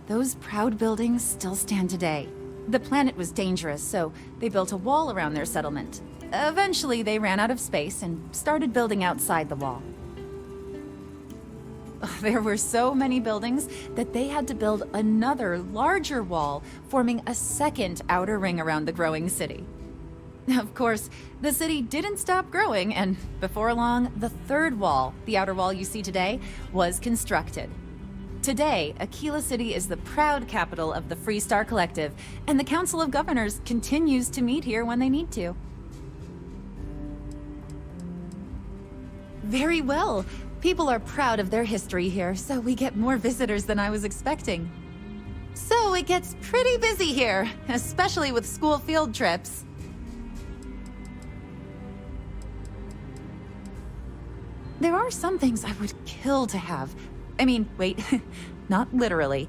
Those proud buildings still stand today. The planet was dangerous, so they built a wall around their settlement. Eventually, they ran out of space and started building outside the wall. There were so many buildings that they had to build another, larger wall, forming a second outer ring around the growing city. Of course, the city didn't stop growing, and before long, the third wall, the outer wall you see today, was constructed. Today, Akila City is the proud capital of the Freestar Collective, and the Council of Governors continues to meet here when they need to. Very well. People are proud of their history here, so we get more visitors than I was expecting. So it gets pretty busy here, especially with school field trips. There are some things I would kill to have. I mean, wait, not literally.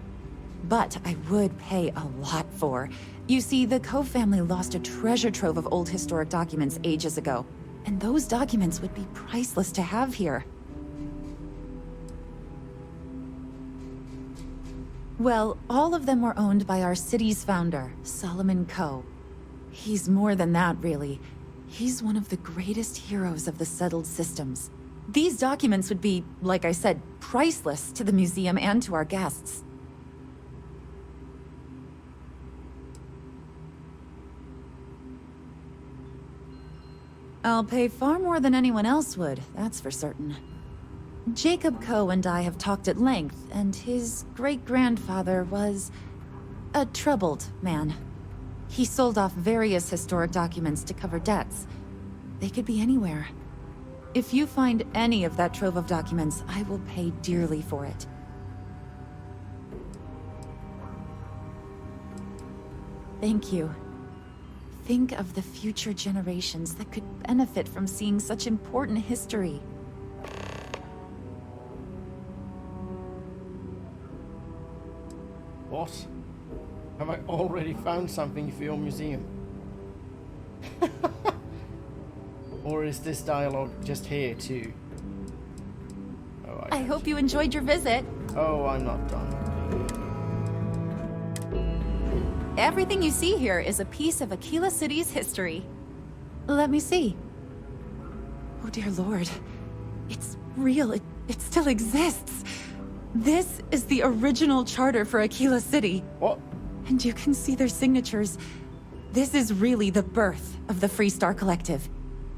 But I would pay a lot for. You see, the Coe family lost a treasure trove of old historic documents ages ago, and those documents would be priceless to have here. Well, all of them were owned by our city's founder, Solomon Coe. He's more than that, really. He's one of the greatest heroes of the settled systems. These documents would be, like I said, priceless to the museum and to our guests. I'll pay far more than anyone else would, that's for certain. Jacob Coe and I have talked at length, and his great-grandfather was a troubled man. He sold off various historic documents to cover debts. They could be anywhere. If you find any of that trove of documents, I will pay dearly for it. Thank you. Think of the future generations that could benefit from seeing such important history. What? Have I already found something for your museum? Or is this dialogue just here too? Oh, I hope you enjoyed your visit. Oh, I'm not done. Everything you see here is a piece of Akila City's history. Let me see. Oh dear Lord. It's real. It still exists. This is the original charter for Akila City. What? And you can see their signatures. This is really the birth of the Freestar Collective.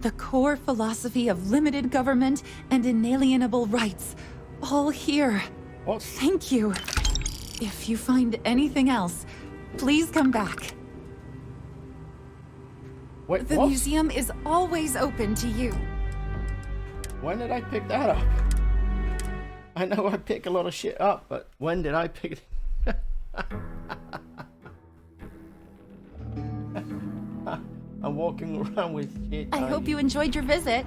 The core philosophy of limited government and inalienable rights. All here. What? Thank you. If you find anything else, please come back. Wait, the what? museum is always open to you. When did I pick that up? I know I pick a lot of shit up, but when did I pick it? I'm walking around with shit. I hope you enjoyed your visit.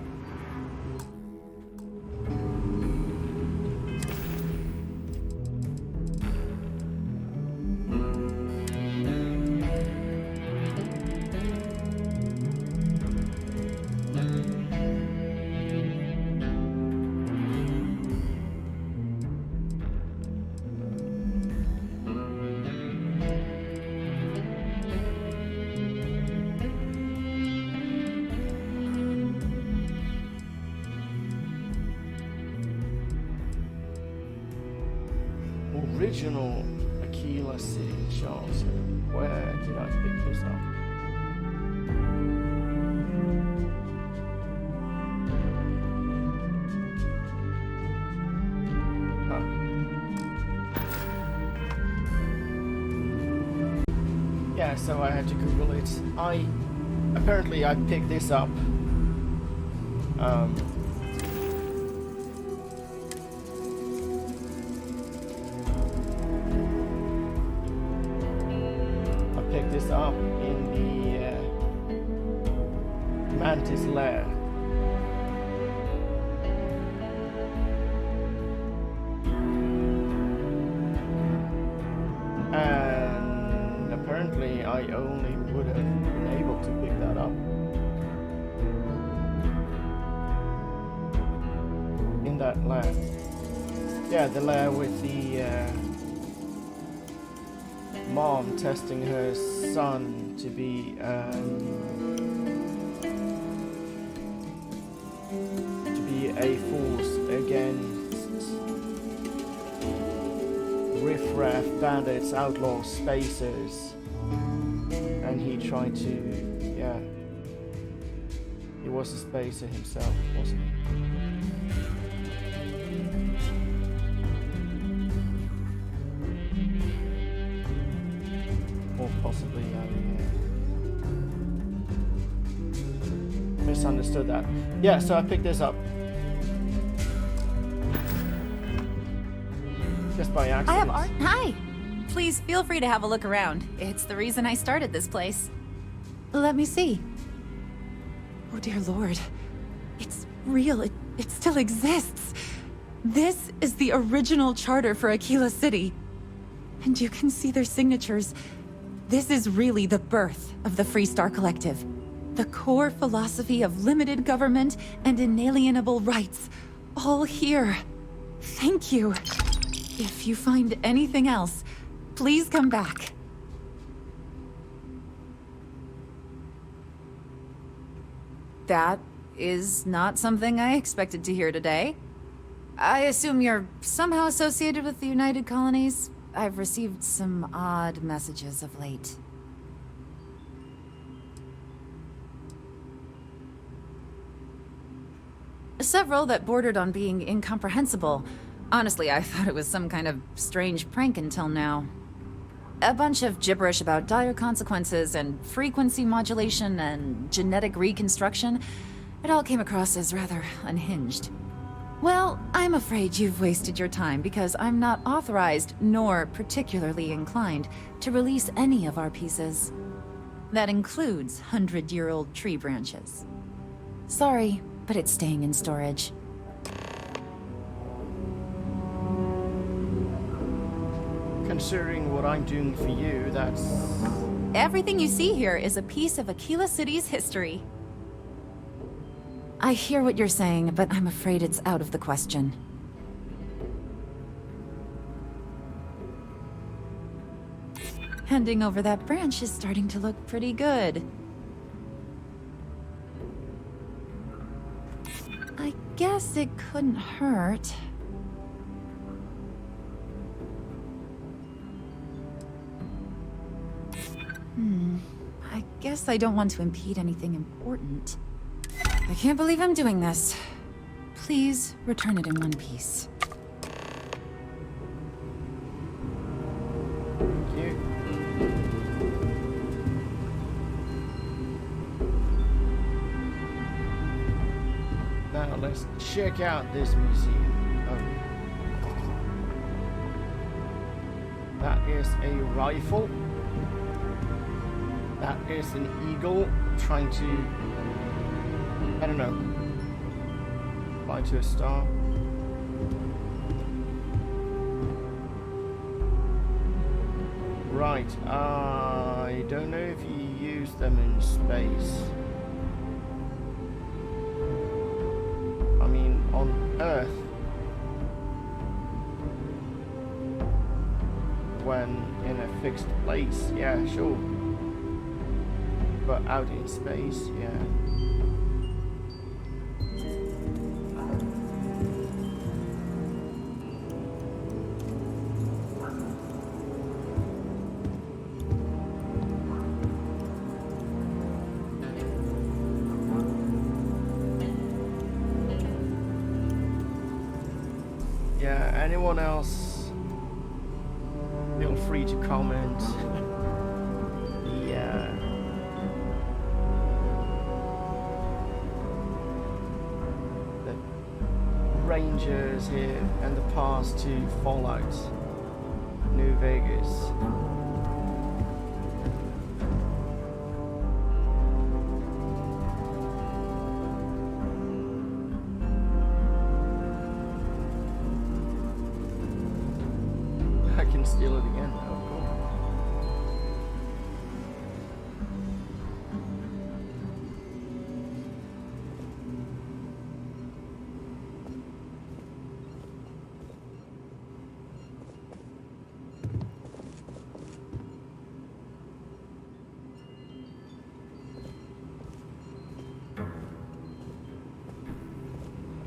original Akila City charter. Where did I pick this up? Yeah, so I had to Google it. Apparently I picked this up. I picked this up in the Mantis lair. And apparently I only would have been able to pick that up in that lair. Yeah, the lair with the mom testing her son to be a force against riffraff, bandits, outlaws, spacers, and he tried to, yeah, he was a spacer himself, wasn't he? Or possibly I misunderstood that. Yeah, so I picked this up. Just by accident. I have art. Hi! Please feel free to have a look around. It's the reason I started this place. Let me see. Oh dear Lord. It's real. It still exists. This is the original charter for Akila City. And you can see their signatures. This is really the birth of the Freestar Collective. The core philosophy of limited government and inalienable rights. All here. Thank you. If you find anything else, please come back. That is not something I expected to hear today. I assume you're somehow associated with the United Colonies? I've received some odd messages of late. Several that bordered on being incomprehensible. Honestly, I thought it was some kind of strange prank until now. A bunch of gibberish about dire consequences and frequency modulation and genetic reconstruction. It all came across as rather unhinged. Well, I'm afraid you've wasted your time because I'm not authorized nor particularly inclined to release any of our pieces. That includes 100-year-old tree branches. Sorry, but it's staying in storage. Considering what I'm doing for you, that's... Everything you see here is a piece of Akila City's history. I hear what you're saying, but I'm afraid it's out of the question. Handing over that branch is starting to look pretty good. I guess it couldn't hurt. I guess I don't want to impede anything important. I can't believe I'm doing this. Please return it in one piece. Thank you. Now let's check out this museum. Oh. That is a rifle. That is an eagle trying to, I don't know, fly to a star. Right, I don't know if you use them in space. I mean, on Earth, when in a fixed place, yeah, sure. But out in space, yeah. anyone else, feel free to comment. The Rangers here and the path to Fallout New Vegas. I can steal it again. Oh, cool.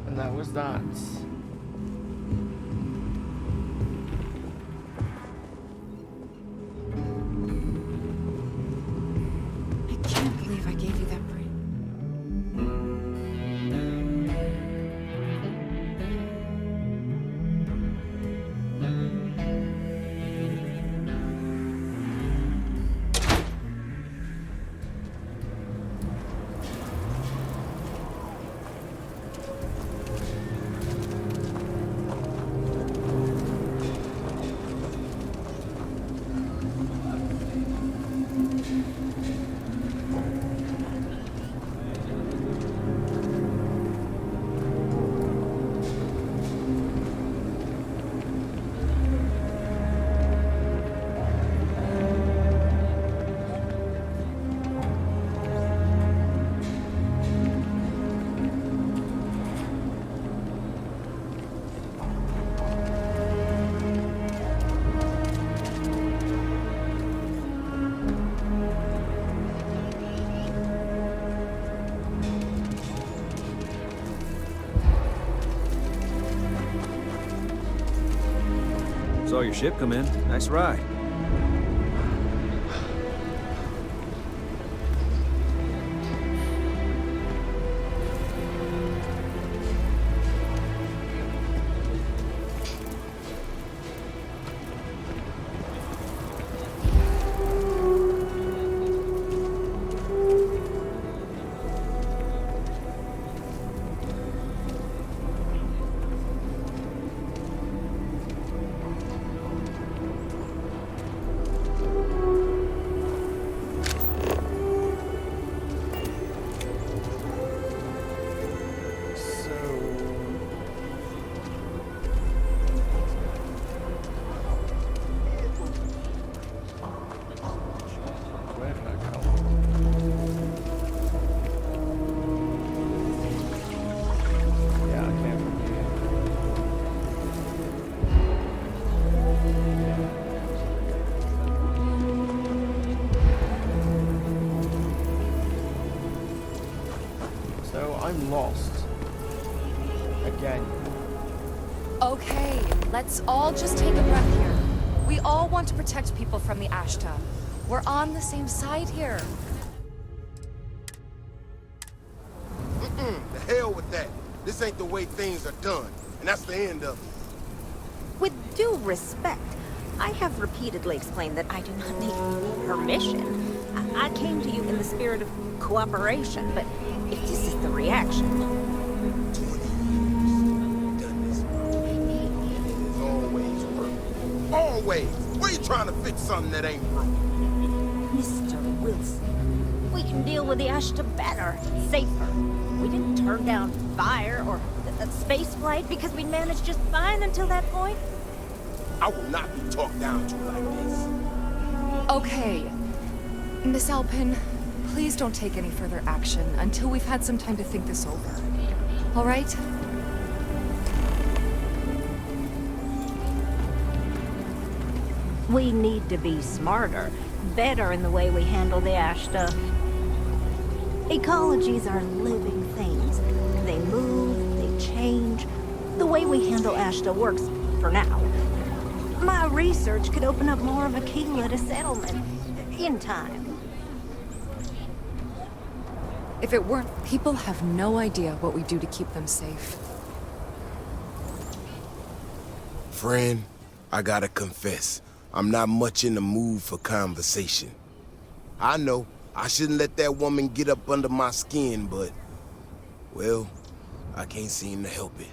And that was that. Saw your ship come in. Nice ride. I'm lost. Again. Okay, let's all just take a breath here. We all want to protect people from the Ashta. We're on the same side here. The hell with that. This ain't the way things are done, and that's the end of it. With due respect, I have repeatedly explained that I do not need permission. I came to you in the spirit of cooperation, but if this is the reaction... 20 years, done this wrong. It has always worked. Always! Where you trying to fix something that ain't broke? Mr. Wilson, we can deal with the Ashta better, safer. We didn't turn down fire or a space flight because we managed just fine until that point. I will not be talked down to like this. Okay. Miss Alpin, please don't take any further action until we've had some time to think this over. All right? We need to be smarter, better in the way we handle the Ashta. Ecologies are living things. They move, they change. The way we handle Ashta works for now. My research could open up more of Akila to settlement in time. If it weren't, people have no idea what we do to keep them safe. Friend, I gotta confess, I'm not much in the mood for conversation. I know, I shouldn't let that woman get up under my skin, but, well, I can't seem to help it.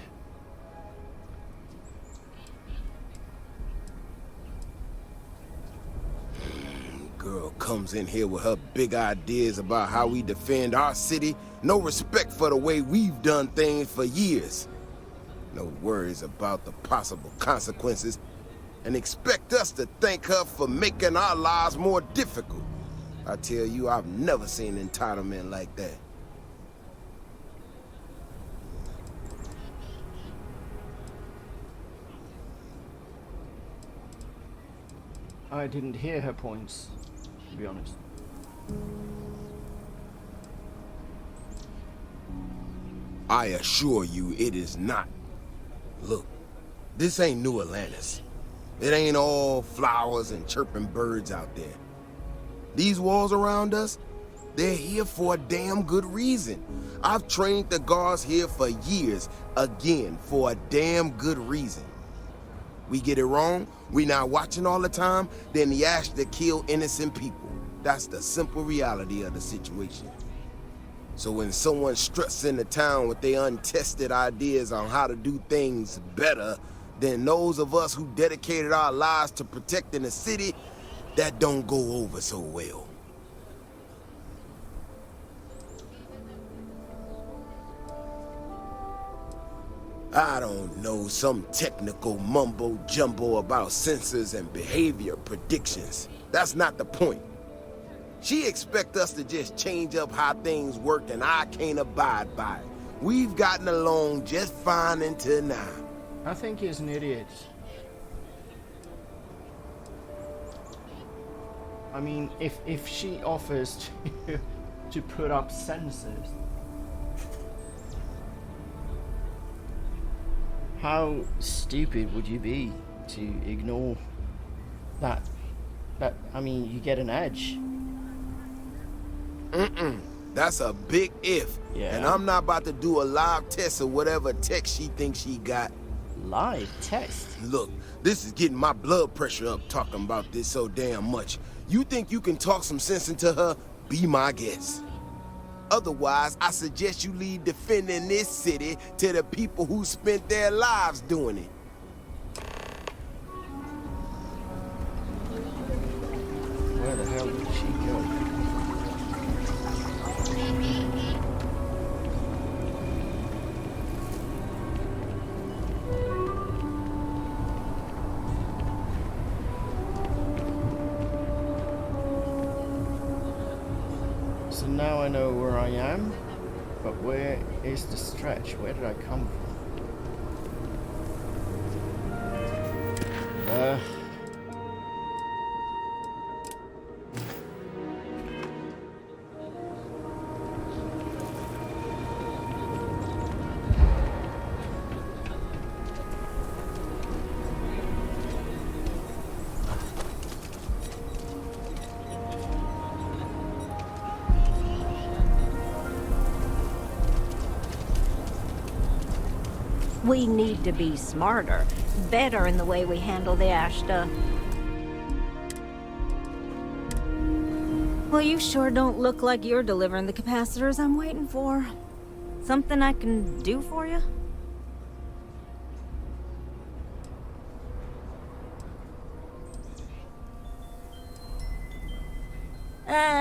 Girl comes in here with her big ideas about how we defend our city, no respect for the way we've done things for years. No worries about the possible consequences, and expect us to thank her for making our lives more difficult. I tell you, I've never seen entitlement like that. I didn't hear her points, to be honest. I assure you it is not. Look, this ain't New Atlantis. It ain't all flowers and chirping birds out there. These walls around us, they're here for a damn good reason. I've trained the guards here for years, again, for a damn good reason. We get it wrong, we not watching all the time, then the Ashta kill innocent people. That's the simple reality of the situation. So when someone struts into town with their untested ideas on how to do things better than those of us who dedicated our lives to protecting the city, that don't go over so well. I don't know, some technical mumbo-jumbo about sensors and behavior predictions. That's not the point. She expects us to just change up how things work, and I can't abide by it. We've gotten along just fine until now. I think he's an idiot. I mean, if she offers to put up sensors, how stupid would you be to ignore that? I mean, you get an edge. That's a big if. Yeah. And I'm not about to do a live test of whatever tech she thinks she got. Live test? Look, this is getting my blood pressure up talking about this so damn much. You think you can talk some sense into her? Be my guest. Otherwise, I suggest you leave defending this city to the people who spent their lives doing it. Where the hell did she go? So now I know where I am, but where is the stretch? Where did I come from? We need to be smarter, better in the way we handle the Ashta. Well, you sure don't look like you're delivering the capacitors I'm waiting for. Something I can do for you?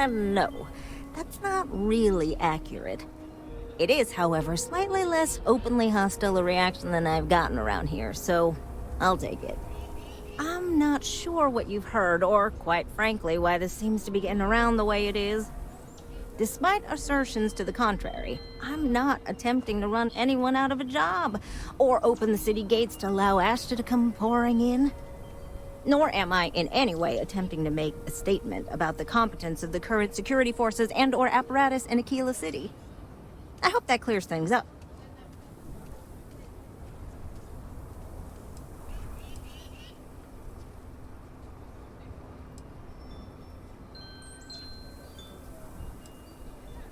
No. That's not really accurate. It is, however, slightly less openly hostile a reaction than I've gotten around here, so I'll take it. I'm not sure what you've heard, or, quite frankly, why this seems to be getting around the way it is. Despite assertions to the contrary, I'm not attempting to run anyone out of a job, or open the city gates to allow Ashta to come pouring in. Nor am I in any way attempting to make a statement about the competence of the current security forces and/or apparatus in Akila City. I hope that clears things up.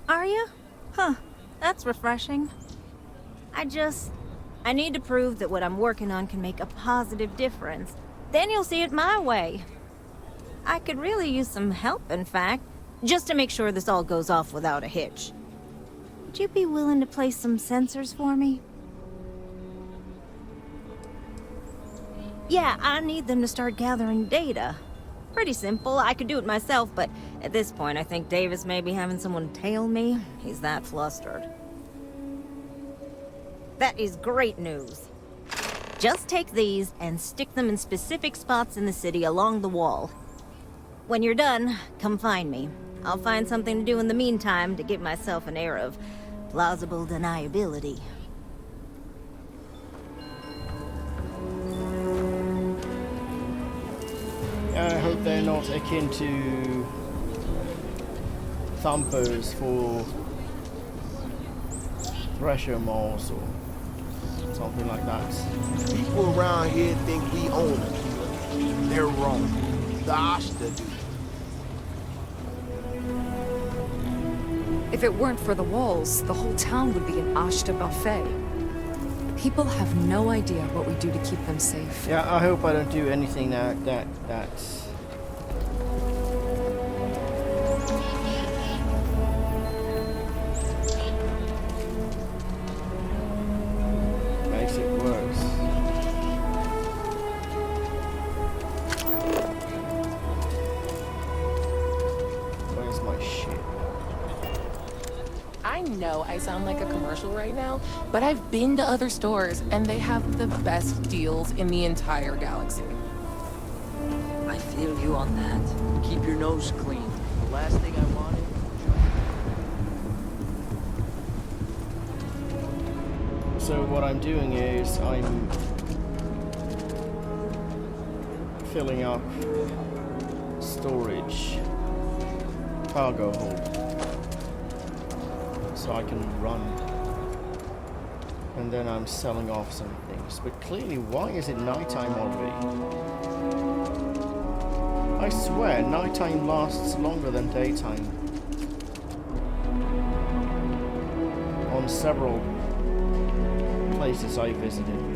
Are you? Huh, that's refreshing. I need to prove that what I'm working on can make a positive difference. Then you'll see it my way. I could really use some help, in fact, just to make sure this all goes off without a hitch. Would you be willing to place some sensors for me? Yeah, I need them to start gathering data. Pretty simple, I could do it myself, but at this point I think Davis may be having someone tail me. He's that flustered. That is great news. Just take these and stick them in specific spots in the city along the wall. When you're done, come find me. I'll find something to do in the meantime to give myself an air of plausible deniability. I hope they're not akin to thumpers for thresher malls or something like that. People around here think we own them. They're wrong. The Ashta do. If it weren't for the walls, the whole town would be an Ashta buffet. People have no idea what we do to keep them safe. Yeah, I hope I don't do anything that makes it worse. Where's my shit? I know I sound like a commercial right now, but I've been to other stores and they have the best deals in the entire galaxy. I feel you on that. Keep your nose clean. The last thing I wanted. So what I'm doing is I'm filling up storage cargo hold so I can run, and then I'm selling off some things. But clearly, why is it nighttime already? I swear nighttime lasts longer than daytime on several places I visited.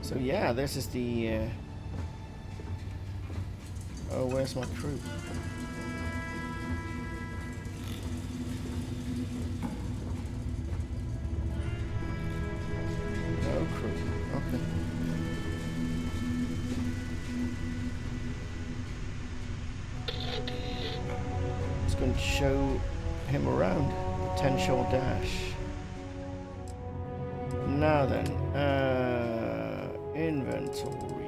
So yeah, this is the oh, where's my crew? No crew. Okay. Just going to show him around. Potential dash. Now then, inventory.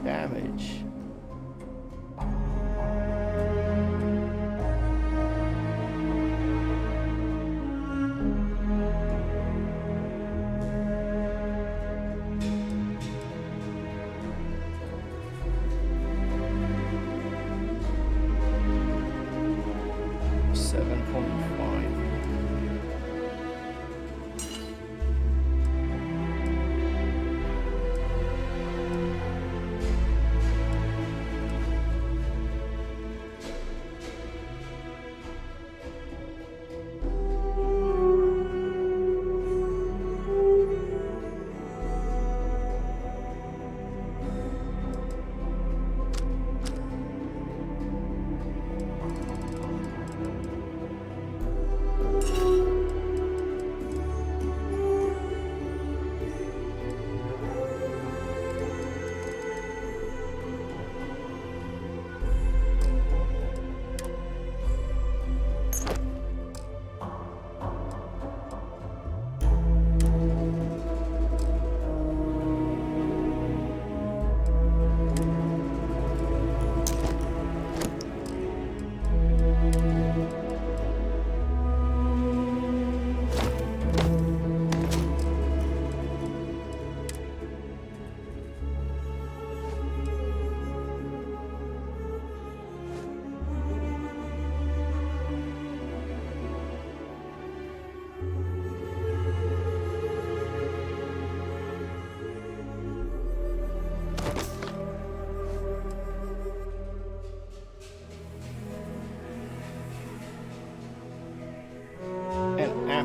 Damage. $7.5.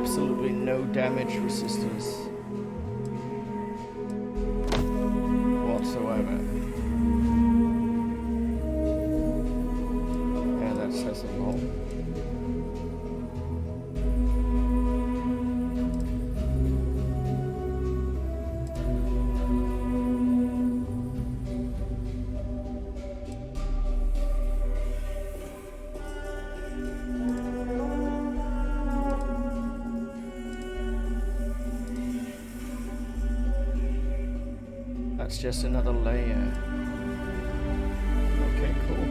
absolutely no damage resistance whatsoever. Yeah, that says it all. That's just another layer. Okay, cool.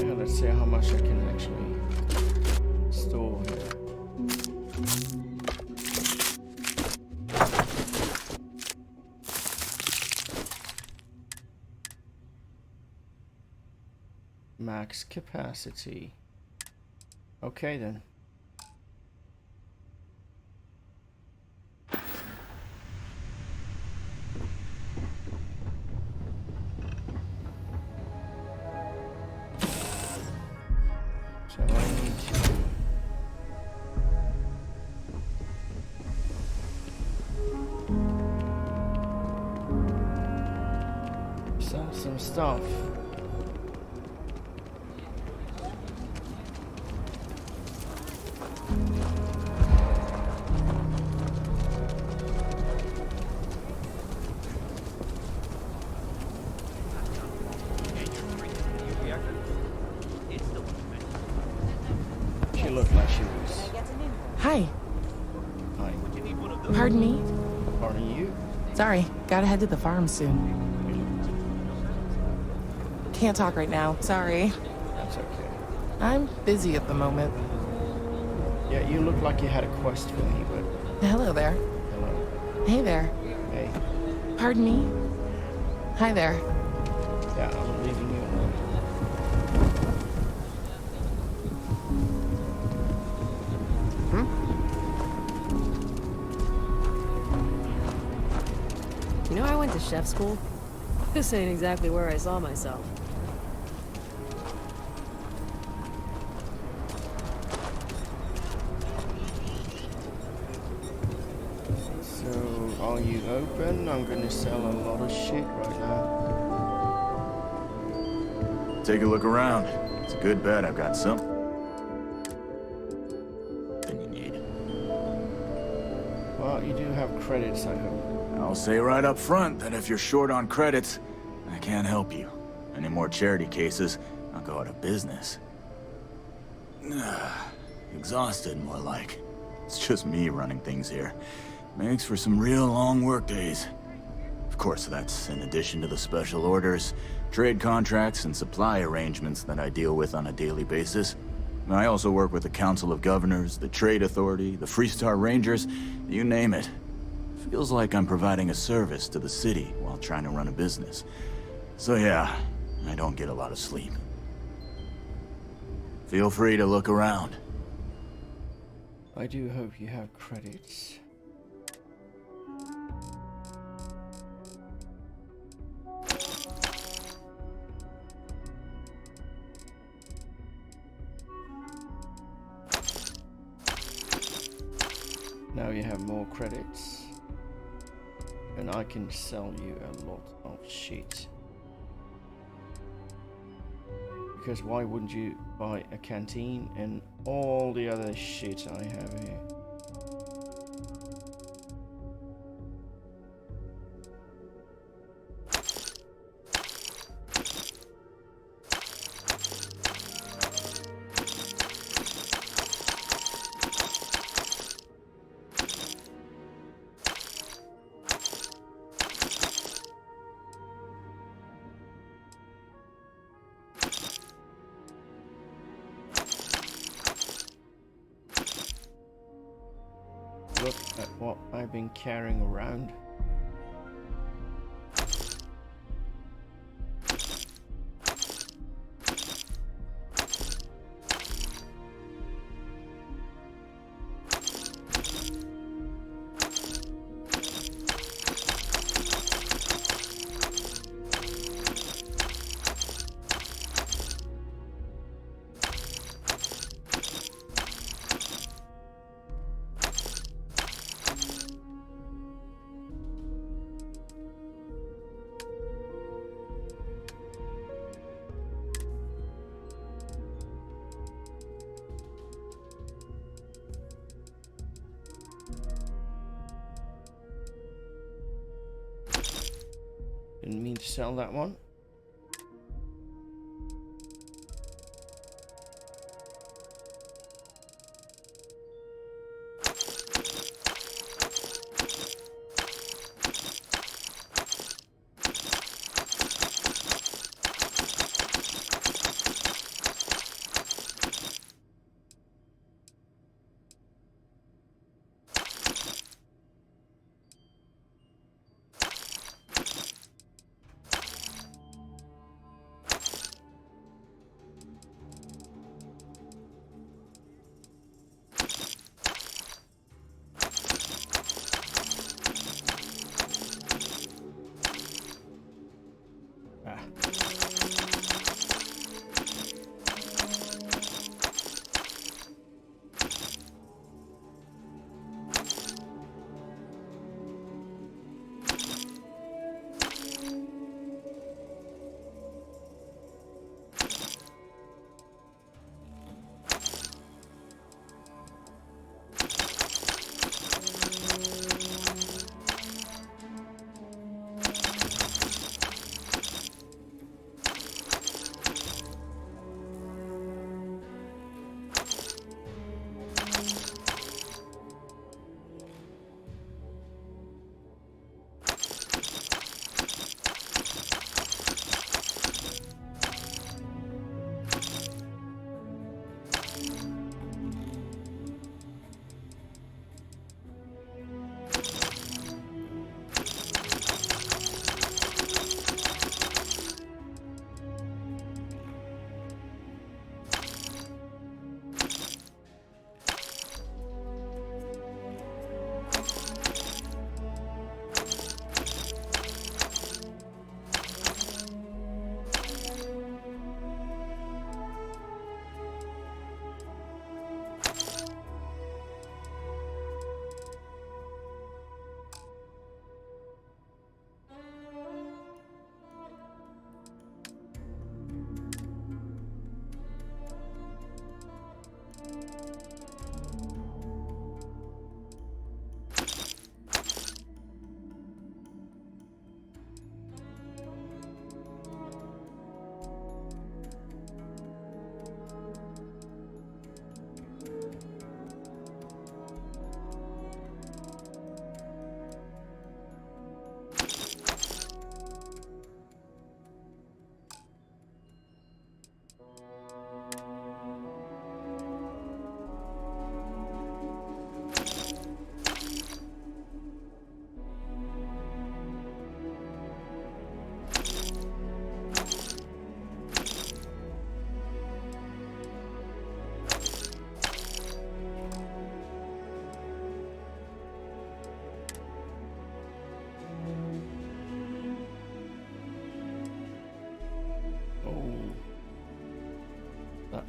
Yeah, let's see how much I can actually store here. Max capacity. Okay then. So I need to sell some stuff. She looked like she was. Hi. Hi. Pardon me? Pardon you? Sorry, gotta head to the farm soon. Can't talk right now, sorry. That's okay. I'm busy at the moment. Yeah, you look like you had a quest for me, but... Hello there. Hello. Hey there. Hey. Pardon me? Hi there. Yeah, I'm leaving you alone. You know, I went to chef school. This ain't exactly where I saw myself. So, are you open? I'm gonna sell a lot of shit right now. Take a look around. It's a good bet I've got something you need. Well, you do have credits, I hope. I'll say right up front that if you're short on credits, I can't help you. Any more charity cases, I'll go out of business. Exhausted, more like. It's just me running things here. Makes for some real long work days. Of course, that's in addition to the special orders, trade contracts, and supply arrangements that I deal with on a daily basis. I also work with the Council of Governors, the Trade Authority, the Freestar Rangers, you name it. Feels like I'm providing a service to the city while trying to run a business. So yeah, I don't get a lot of sleep. Feel free to look around. I do hope you have credits. Now you have more credits. And I can sell you a lot of shit. Because why wouldn't you buy a canteen and all the other shit I have here? Look at what I've been carrying around. sell that one.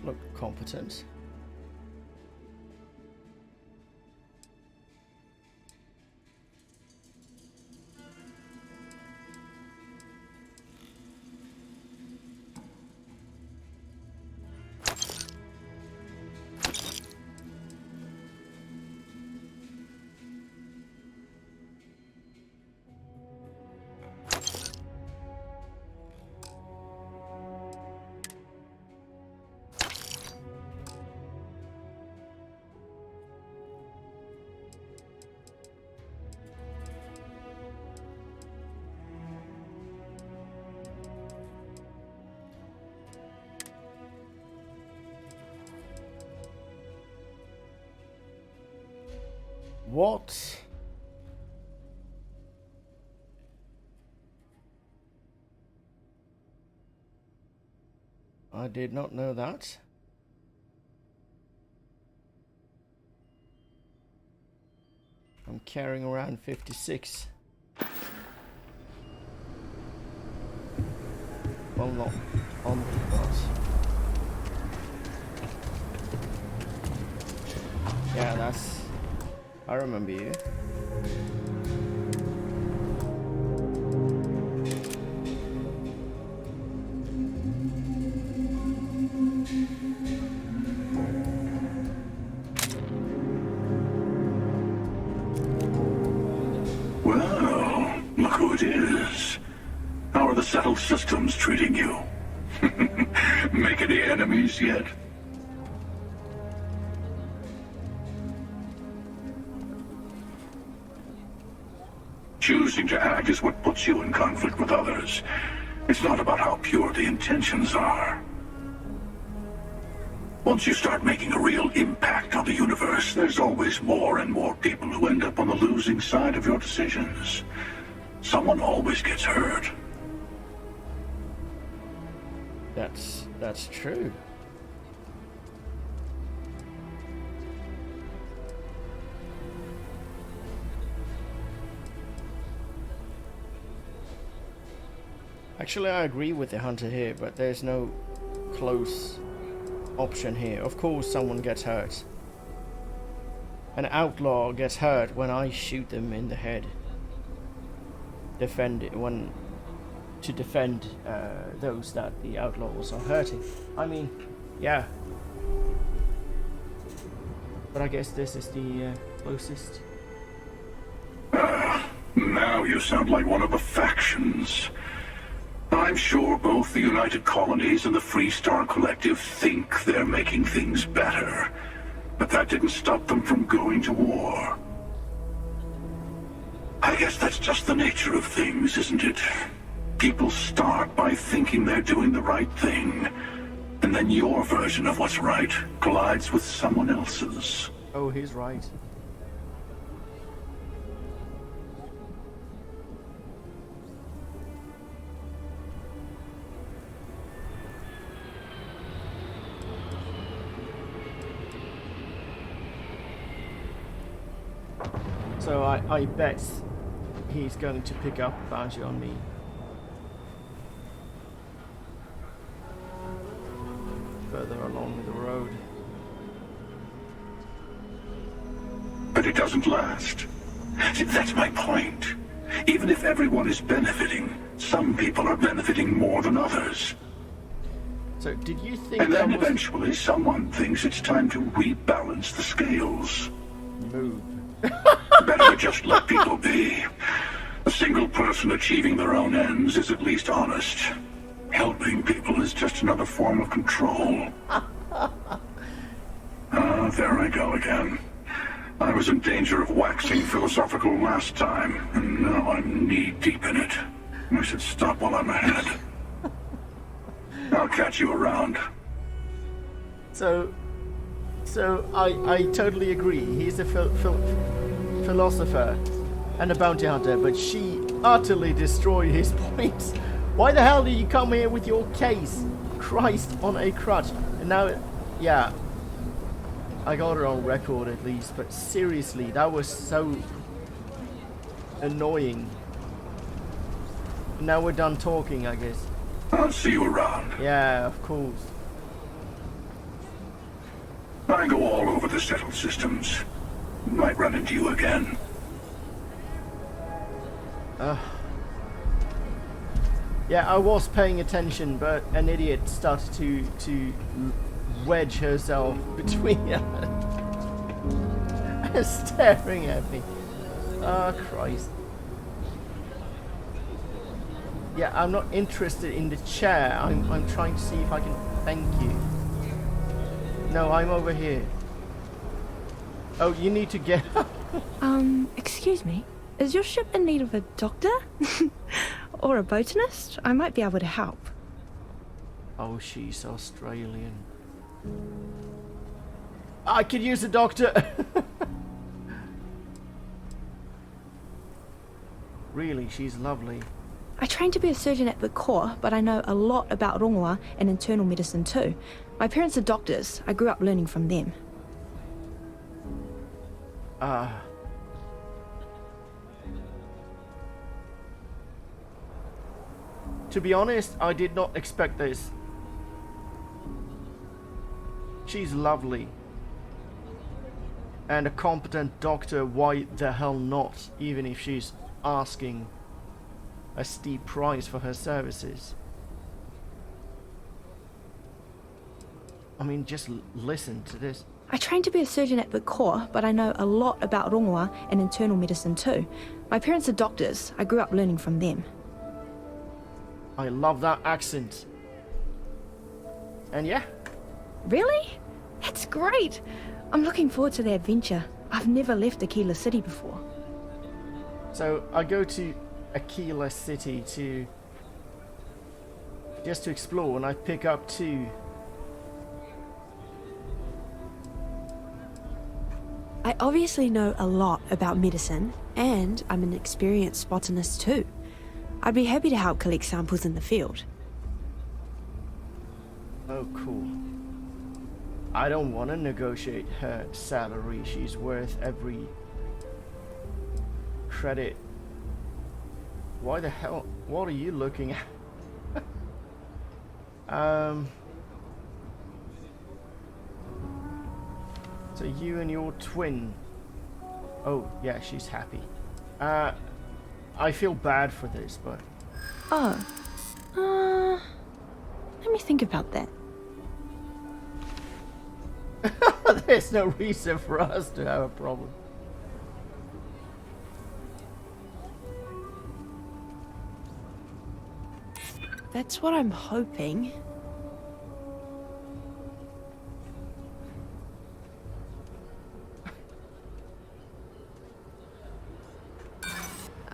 Look competent. What? I did not know that. I'm carrying around 56. Well, not on the bus. Yeah, that's... I remember you. system's treating you? Make any enemies yet? Choosing to act is what puts you in conflict with others. It's not about how pure the intentions are. Once you start making a real impact on the universe, there's always more and more people who end up on the losing side of your decisions. Someone always gets hurt. That's true. Actually, I agree with the hunter here, but there's no close option here. Of course, someone gets hurt. An outlaw gets hurt when I shoot them in the head. Defend those that the outlaws are hurting. I mean, yeah. But I guess this is the closest. Now you sound like one of the factions. I'm sure both the United Colonies and the Freestar Collective think they're making things better, but that didn't stop them from going to war. I guess that's just the nature of things, isn't it? People start by thinking they're doing the right thing, and then your version of what's right collides with someone else's. Oh, he's right. So I bet he's going to pick up a bounty on me. Further along the road. But it doesn't last. See, that's my point. Even if everyone is benefiting, some people are benefiting more than others. So did you think and then eventually someone thinks it's time to rebalance the scales. Move. Better just let people be. A single person achieving their own ends is at least honest. Helping people is just another form of control. There I go again. I was in danger of waxing philosophical last time, and now I'm knee-deep in it. I should stop while I'm ahead. I'll catch you around. So I totally agree. He's a philosopher and a bounty hunter, but she utterly destroyed his points. Why the hell did you come here with your case? Christ on a crutch. And now, yeah, I got her on record at least, but seriously, that was so annoying. Now we're done talking, I guess. I'll see you around. Yeah, of course. I go all over the settled systems. Might run into you again. Yeah, I was paying attention, but an idiot started to wedge herself between us and staring at me. Oh, Christ. Yeah, I'm not interested in the chair. I'm trying to see if I can... Thank you. No, I'm over here. Oh, you need to get up. Excuse me. Is your ship in need of a doctor? Or a botanist? I might be able to help. Oh, she's Australian. I could use a doctor. Really, she's lovely. I trained to be a surgeon at the Corps, but I know a lot about rongoa and internal medicine too. My parents are doctors. I grew up learning from them. To be honest, I did not expect this. She's lovely. And a competent doctor, why the hell not? Even if she's asking a steep price for her services. I mean, just listen to this. I trained to be a surgeon at the Corps, but I know a lot about rongoa and internal medicine too. My parents are doctors. I grew up learning from them. I love that accent. And yeah. Really? That's great. I'm looking forward to the adventure. I've never left Akila City before. So I go to Akila City just to explore, and I pick up 2. I obviously know a lot about medicine, and I'm an experienced botanist too. I'd be happy to help collect samples in the field. Oh, cool. I don't want to negotiate her salary. She's worth every credit. Why the hell? What are you looking at? So you and your twin. Oh, yeah, she's happy. I feel bad for this, but... Oh. Let me think about that. There's no reason for us to have a problem. That's what I'm hoping.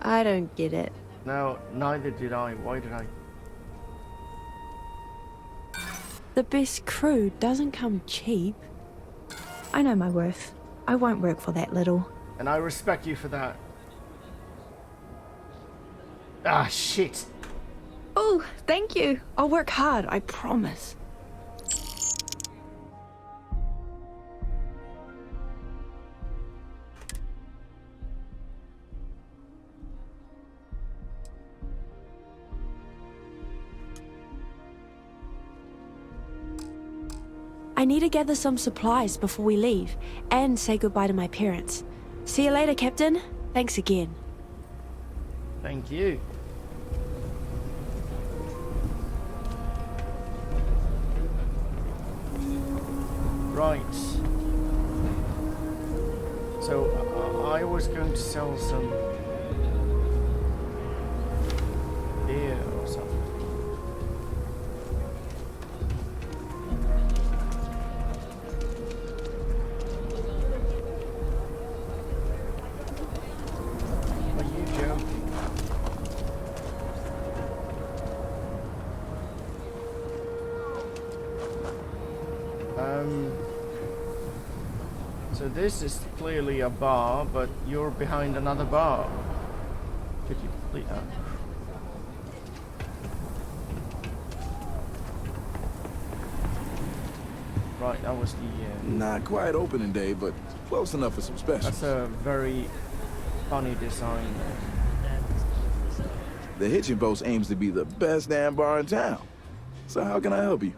I don't get it. No, neither did I. Why did I? The best crew doesn't come cheap. I know my worth. I won't work for that little. And I respect you for that. Ah, shit. Oh, thank you. I'll work hard, I promise. I need to gather some supplies before we leave, and say goodbye to my parents. See you later, Captain. Thanks again. Thank you. Right. So, I was going to sell some beer or something. Are you joking? So this is clearly a bar, but you're behind another bar. Could you please? Right, that was the... Not quite opening day, but close enough for some specials. That's a very funny design. The Hitching Post aims to be the best damn bar in town. So how can I help you?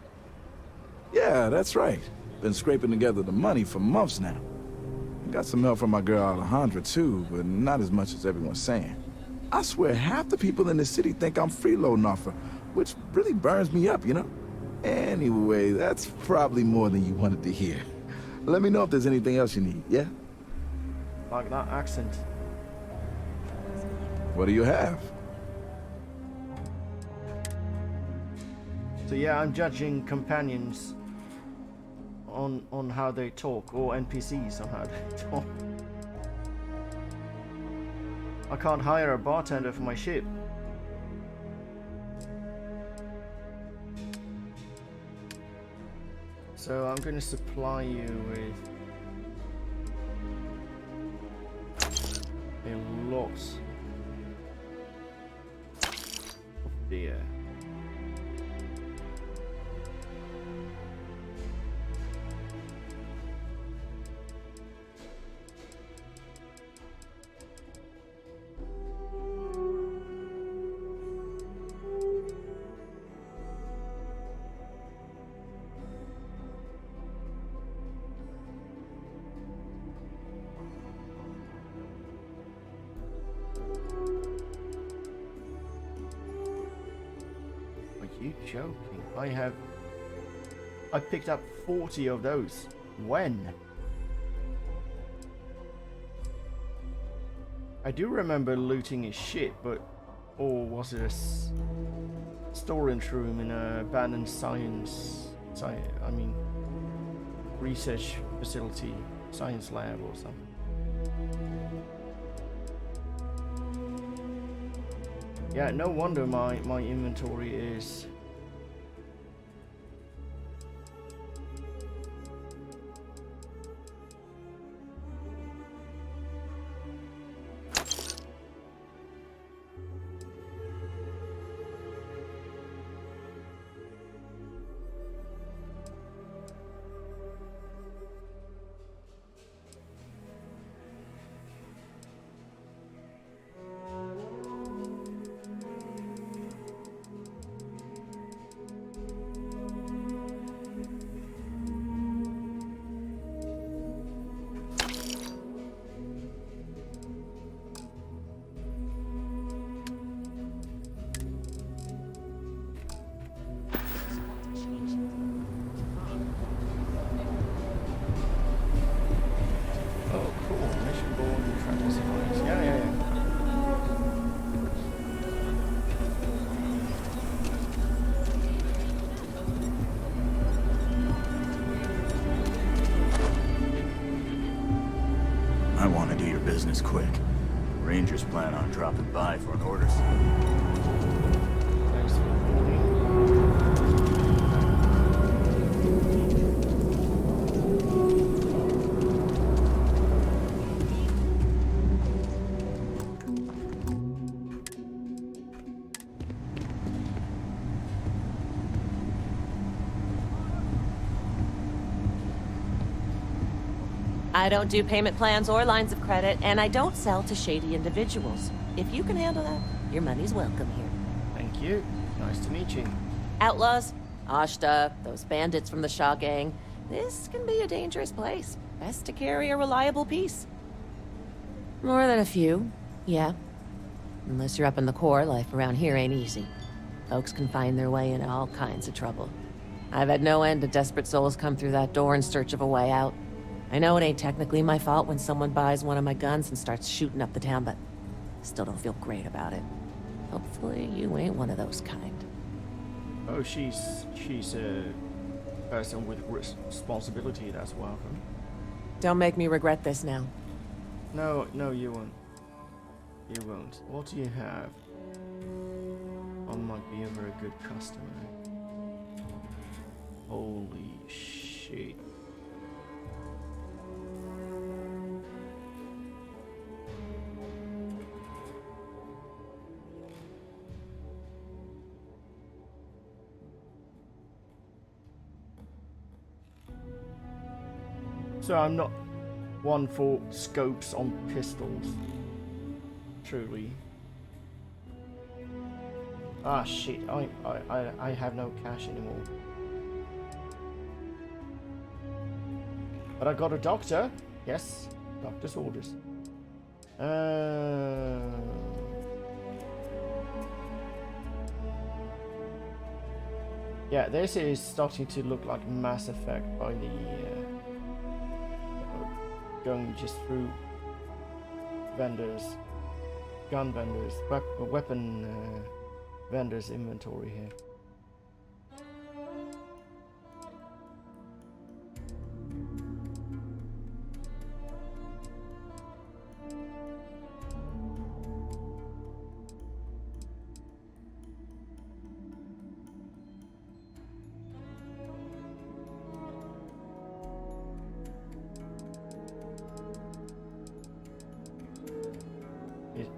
Yeah, that's right. Been scraping together the money for months now. Got some help from my girl Alejandra too, but not as much as everyone's saying. I swear half the people in the city think I'm freeloading off her, which really burns me up, you know? Anyway, that's probably more than you wanted to hear. Let me know if there's anything else you need, yeah? Like that accent. What do you have? So yeah, I'm judging companions on how they talk, or NPCs on how they talk. I can't hire a bartender for my ship. So I'm going to supply you with a lot of beer. You joking? I picked up 40 of those. When? I do remember looting his shit, but... Or was it storage room in a abandoned research facility, science lab or something. Yeah, no wonder my inventory is I want to do your business quick. Rangers plan on dropping by for an orders. Thanks for reporting. I don't do payment plans or lines of credit, and I don't sell to shady individuals. If you can handle that, your money's welcome here. Thank you. Nice to meet you. Outlaws, Ashta, those bandits from the Shah gang. This can be a dangerous place. Best to carry a reliable piece. More than a few, yeah. Unless you're up in the core, life around here ain't easy. Folks can find their way into all kinds of trouble. I've had no end of desperate souls come through that door in search of a way out. I know it ain't technically my fault when someone buys one of my guns and starts shooting up the town, but still don't feel great about it. Hopefully you ain't one of those kind. Oh, she's a person with responsibility. That's welcome. Don't make me regret this now. No, you won't. You won't. What do you have? I might be a very good customer. Holy shit. So I'm not one for scopes on pistols. Truly. Ah shit, I have no cash anymore. But I got a doctor. Yes, doctor's orders. Yeah, this is starting to look like Mass Effect by the going just through vendors, gun vendors, weapon vendors inventory here.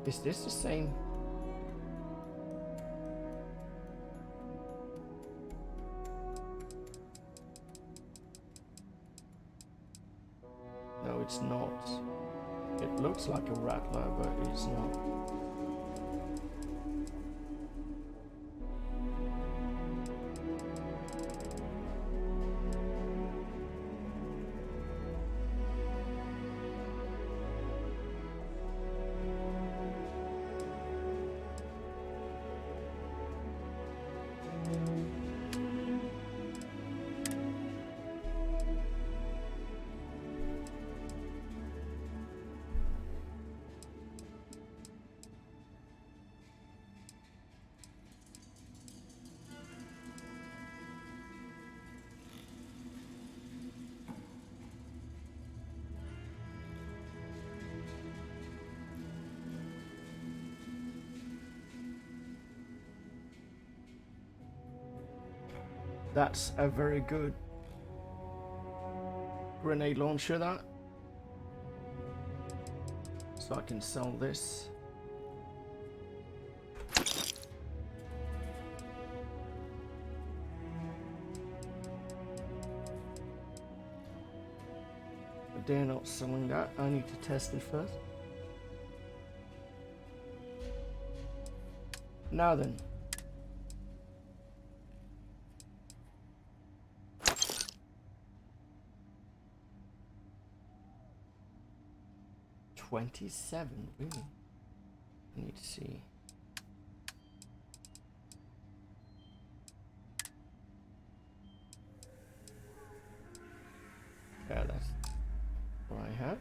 Is this the same? No, it's not. It looks like a rattler, but it's not. That's a very good grenade launcher, that. So I can sell this. But they're not selling that. I need to test it first. Now then. $27, really? I need to see. Yeah, that's what I have.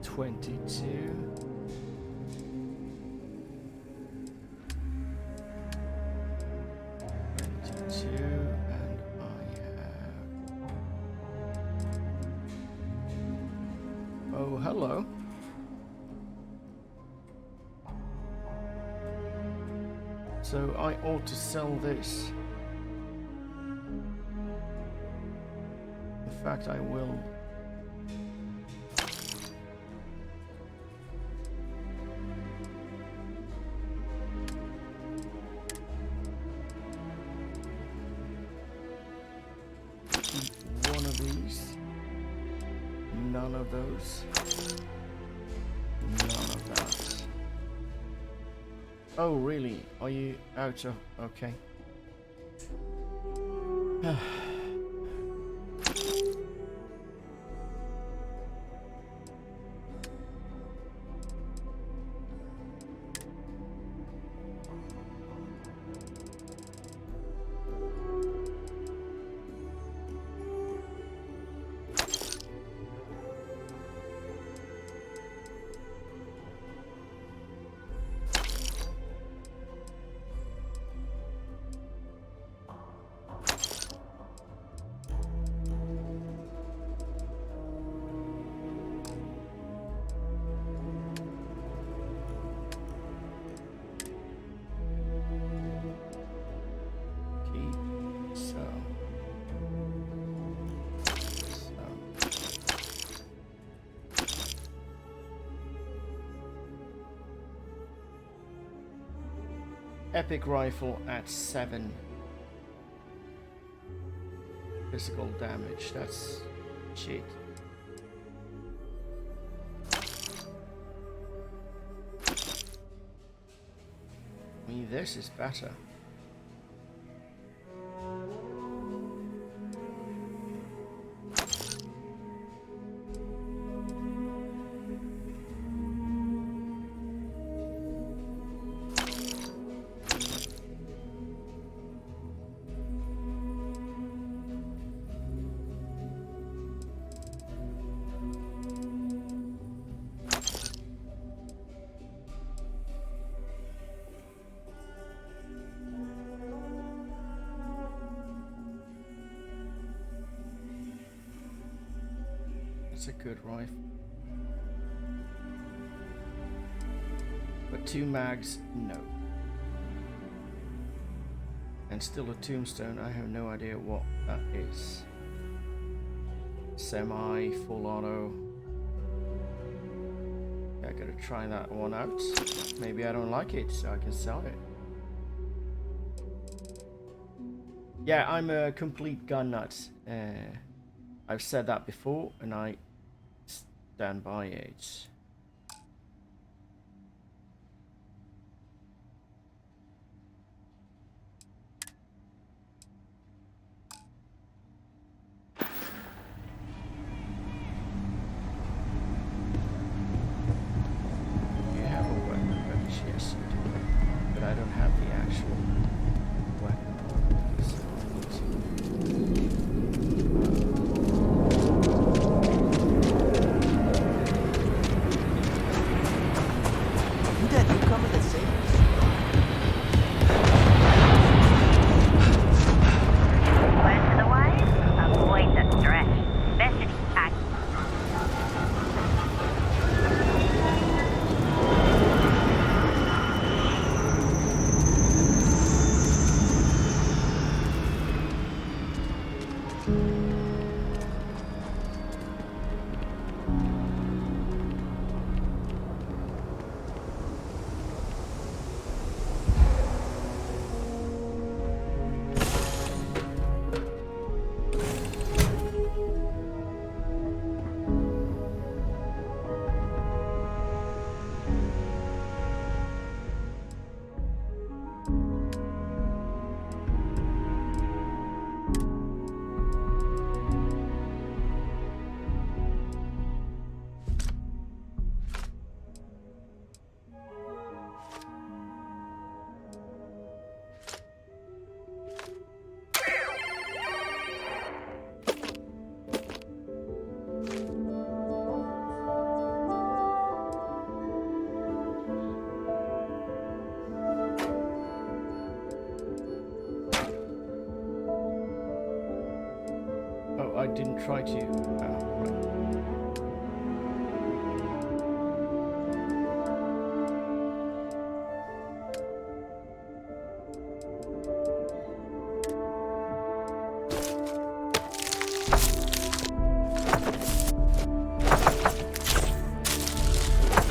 22. And I have... Oh, hello. So I ought to sell this. In fact, I will. One of these. None of those. None of that. Oh, really? Are you out of... Okay. Epic rifle at 7 physical damage. That's shit. I mean, this is better. That's a good rifle. But 2 mags, no. And still a tombstone, I have no idea what that is. Semi, full auto. Yeah, I gotta try that one out. Maybe I don't like it, so I can sell it. Yeah, I'm a complete gun nut. I've said that before, and I stand by it. You have a weapon bench, yes you do, but I don't have the actual weapon. So I need to... I didn't try to.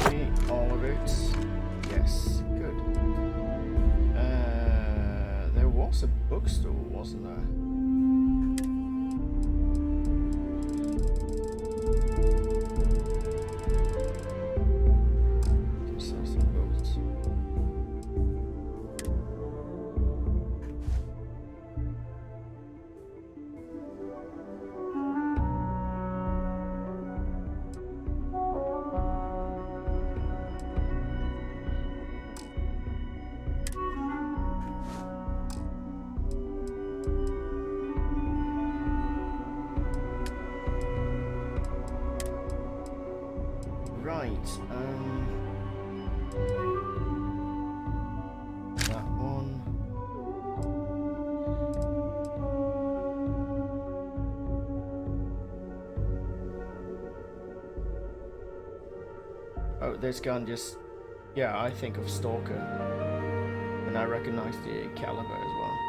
Right. All of it. Yes, good. There was a bookstore, wasn't there? Right, that one. Oh, this gun just, yeah, I think of Stalker, and I recognize the caliber as well.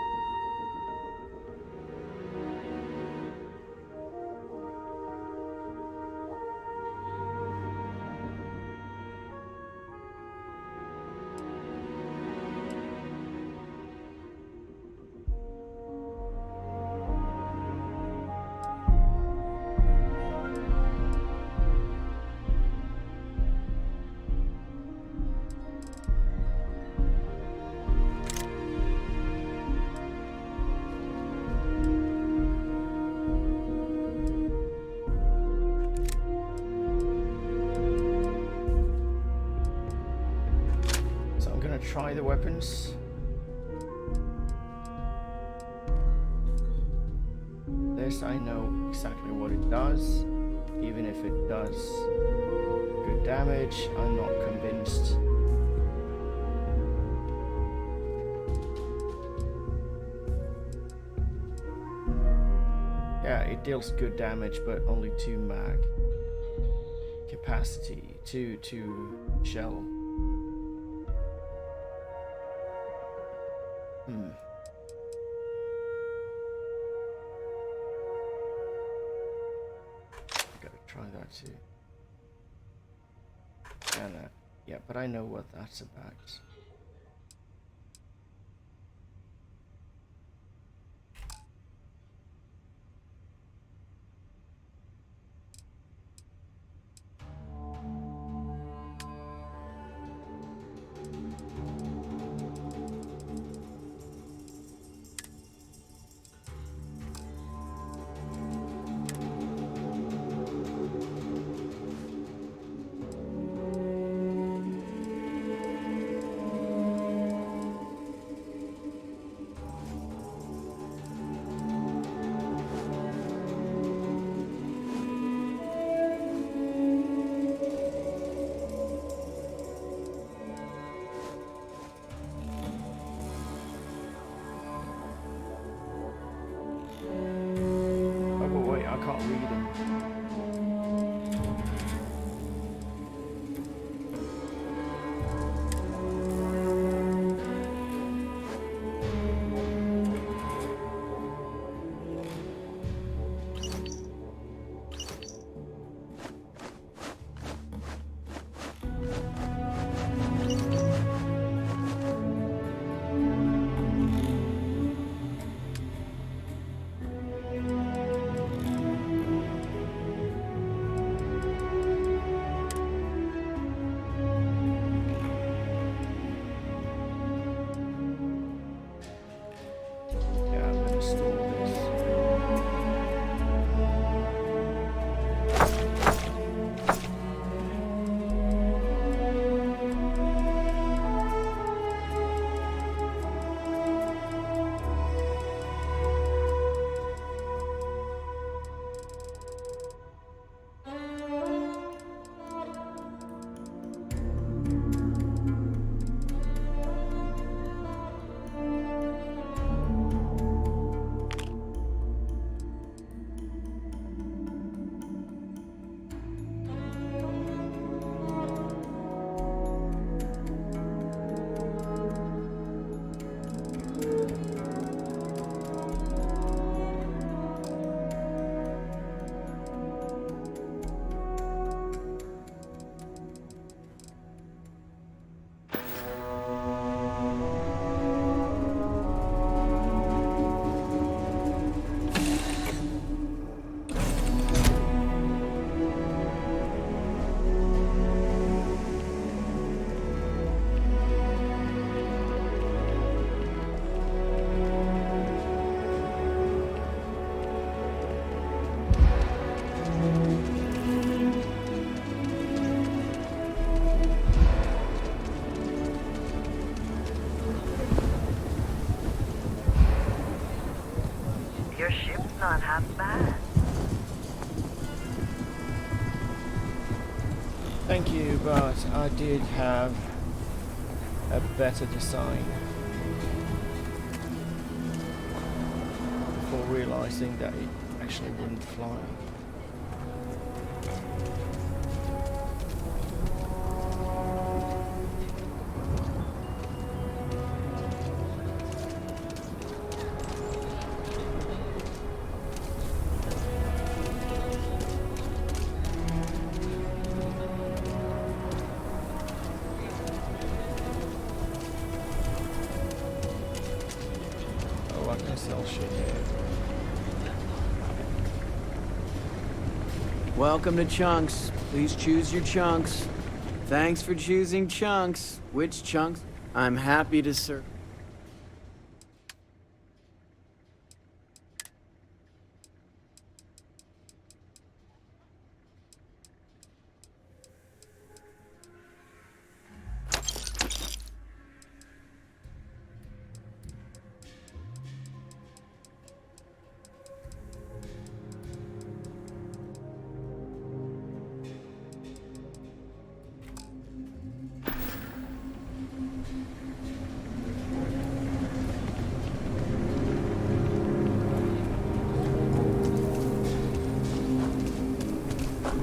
Try the weapons. This I know exactly what it does, even if it does good damage. I'm not convinced. Yeah, it deals good damage, but only 2 mag capacity, 2 shell. Gotta try that too. And yeah, but I know what that's about. Your ship's not half bad. Thank you, but I did have a better design before realizing that it actually wouldn't fly. Oh, I can sell shit here. Welcome to Chunks. Please choose your chunks. Thanks for choosing Chunks. Which chunks? I'm happy to serve.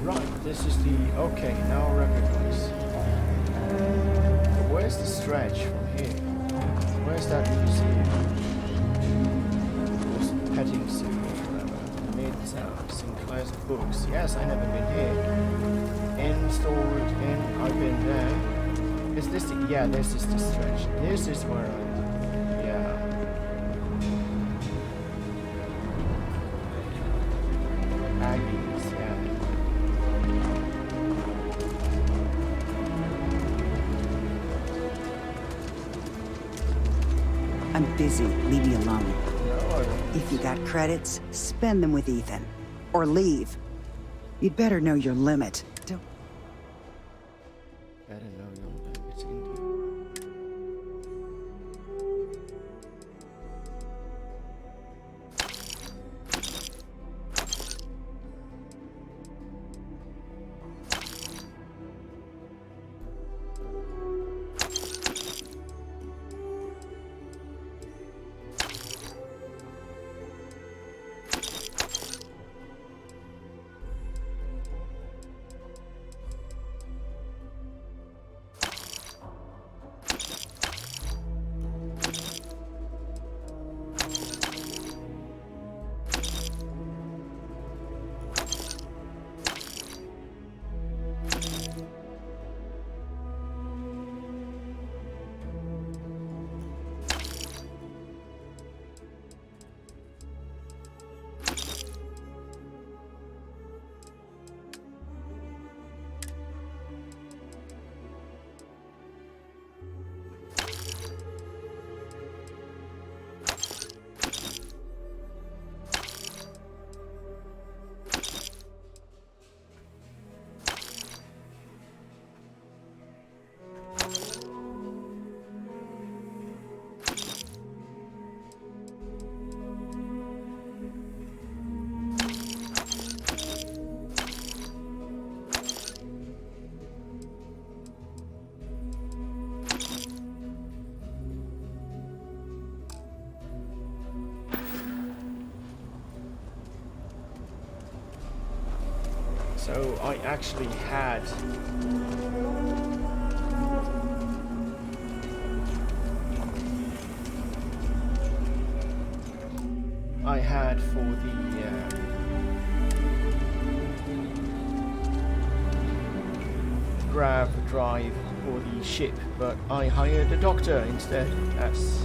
Right, this is the... Okay, now I recognize. But where's the stretch from here? Where's that museum? This petting zoo or whatever. Sinclair's books. Yes, I never been here. In storage, I've been there. Is this the... Yeah, this is the stretch. This is where I... Yeah. Aggies, yeah. I'm busy. Leave me alone. If you got credits, spend them with Ethan. Or leave. You'd better know your limit. Don't... Better know your limits, indeed. So I actually had for the grav drive for the ship, but I hired a doctor instead. That's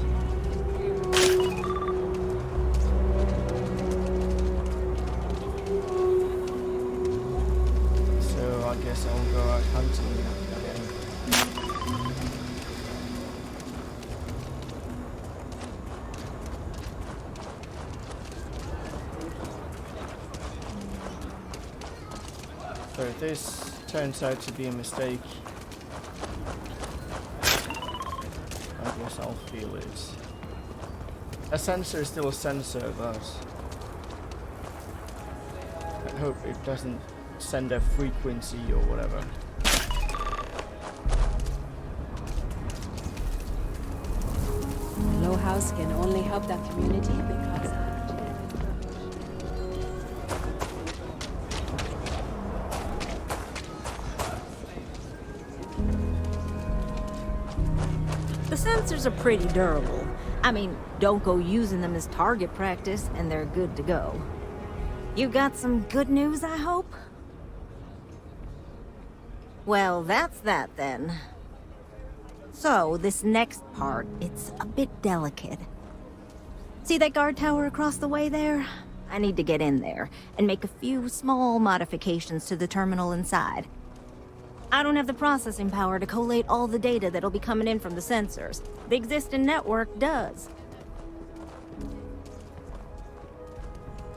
I guess I'll go out hunting again. So if this turns out to be a mistake, I guess I'll feel it. A sensor is still a sensor, but hope it doesn't send a frequency or whatever. The Low House can only help that community because The sensors are pretty durable. I mean, don't go using them as target practice, and they're good to go. You got some good news, I hope? Well, that's that then. So, this next part, it's a bit delicate. See that guard tower across the way there? I need to get in there and make a few small modifications to the terminal inside. I don't have the processing power to collate all the data that'll be coming in from the sensors. The existing network does.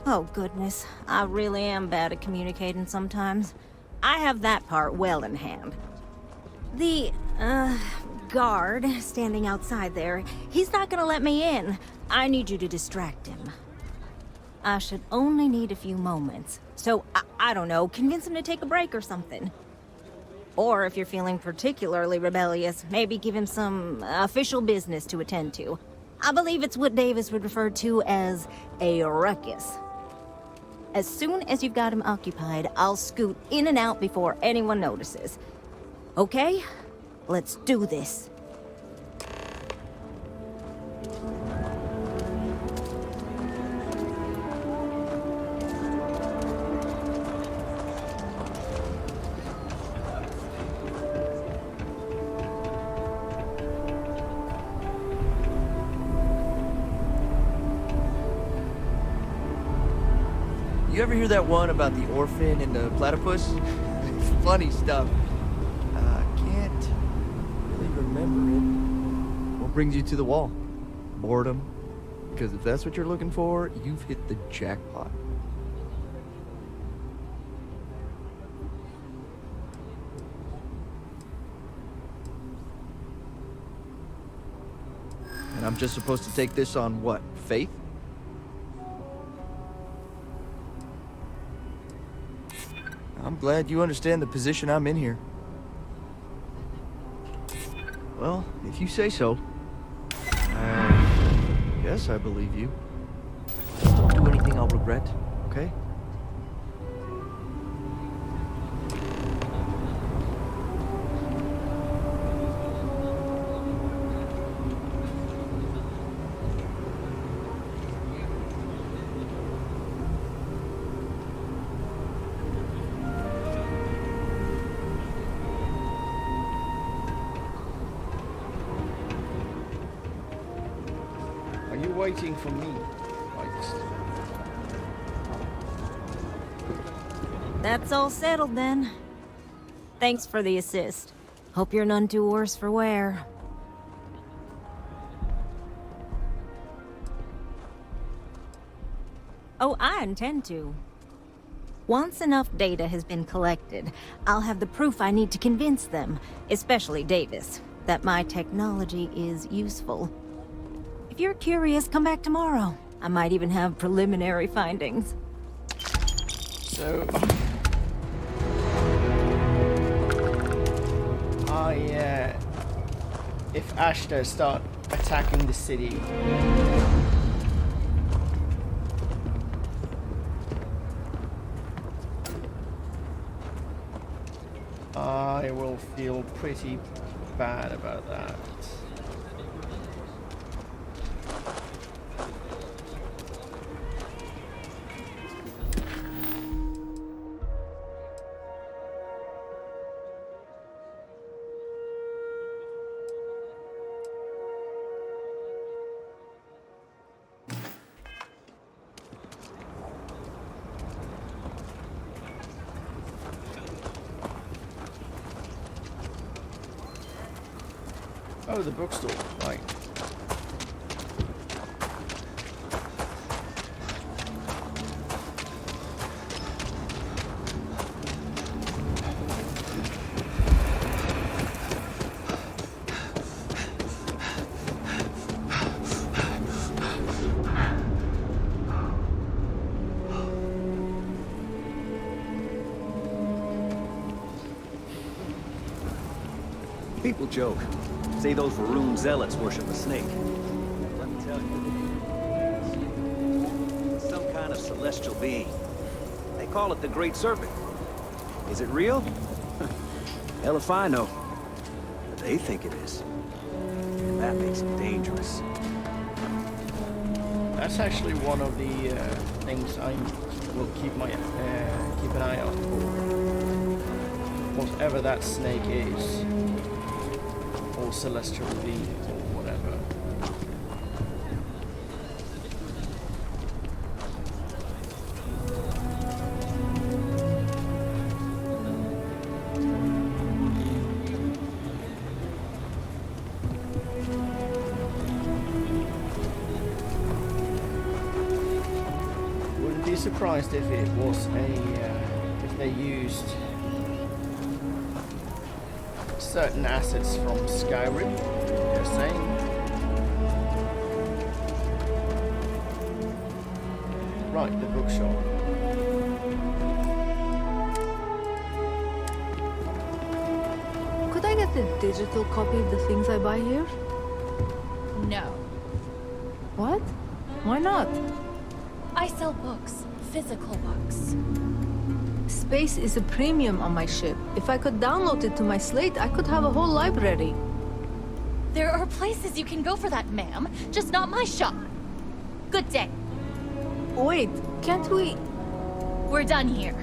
Oh goodness, I really am bad at communicating sometimes. I have that part well in hand. The, guard standing outside there, he's not gonna let me in. I need you to distract him. I should only need a few moments. So, I don't know, convince him to take a break or something. Or if you're feeling particularly rebellious, maybe give him some official business to attend to. I believe it's what Davis would refer to as a ruckus. As soon as you've got him occupied, I'll scoot in and out before anyone notices. Okay? Let's do this. You ever hear that one about the orphan and the platypus? It's funny stuff. Can't really remember it. What brings you to the wall? Boredom? Because if that's what you're looking for, you've hit the jackpot. And I'm just supposed to take this on what? Faith? I'm glad you understand the position I'm in here. Well, if you say so. Yes, I believe you. Just don't do anything I'll regret, okay? Waiting for me. That's all settled then. Thanks for the assist. Hope you're none too worse for wear. Oh, I intend to. Once enough data has been collected, I'll have the proof I need to convince them, especially Davis, that my technology is useful. If you're curious, come back tomorrow. I might even have preliminary findings. So... if Ashta start attacking the city... I will feel pretty bad about that. Oh, the bookstore, right. People joke. Say those Varun zealots worship a snake. Let me tell you. It's some kind of celestial being. They call it the Great Serpent. Is it real? Hell if I know. But they think it is. And that makes it dangerous. That's actually one of the things I will keep an eye out for. Whatever that snake is, or celestial being, or whatever. Wouldn't be surprised if it was if they used certain assets from Skyrim, just saying. Right, the bookshop. Could I get a digital copy of the things I buy here? No. What? Why not? I sell books. Physical books. Space is a premium on my ship. If I could download it to my slate, I could have a whole library. There are places you can go for that, ma'am. Just not my shop. Good day. Wait, can't we... We're done here.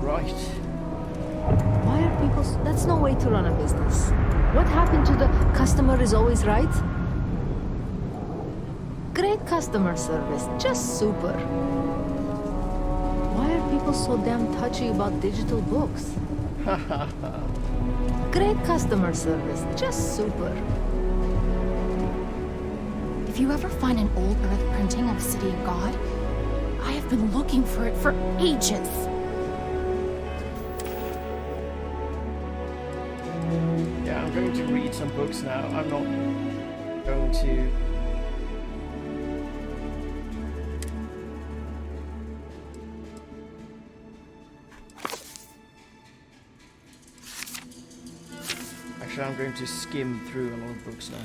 Right. Why are people... That's no way to run a business. What happened to the customer is always right? Great customer service, just super. Why are people so damn touchy about digital books? Great customer service, just super. If you ever find an old Earth printing of City of God, I have been looking for it for ages. Yeah, I'm going to read some books now. I'm not going to... Actually, I'm going to skim through a lot of books now.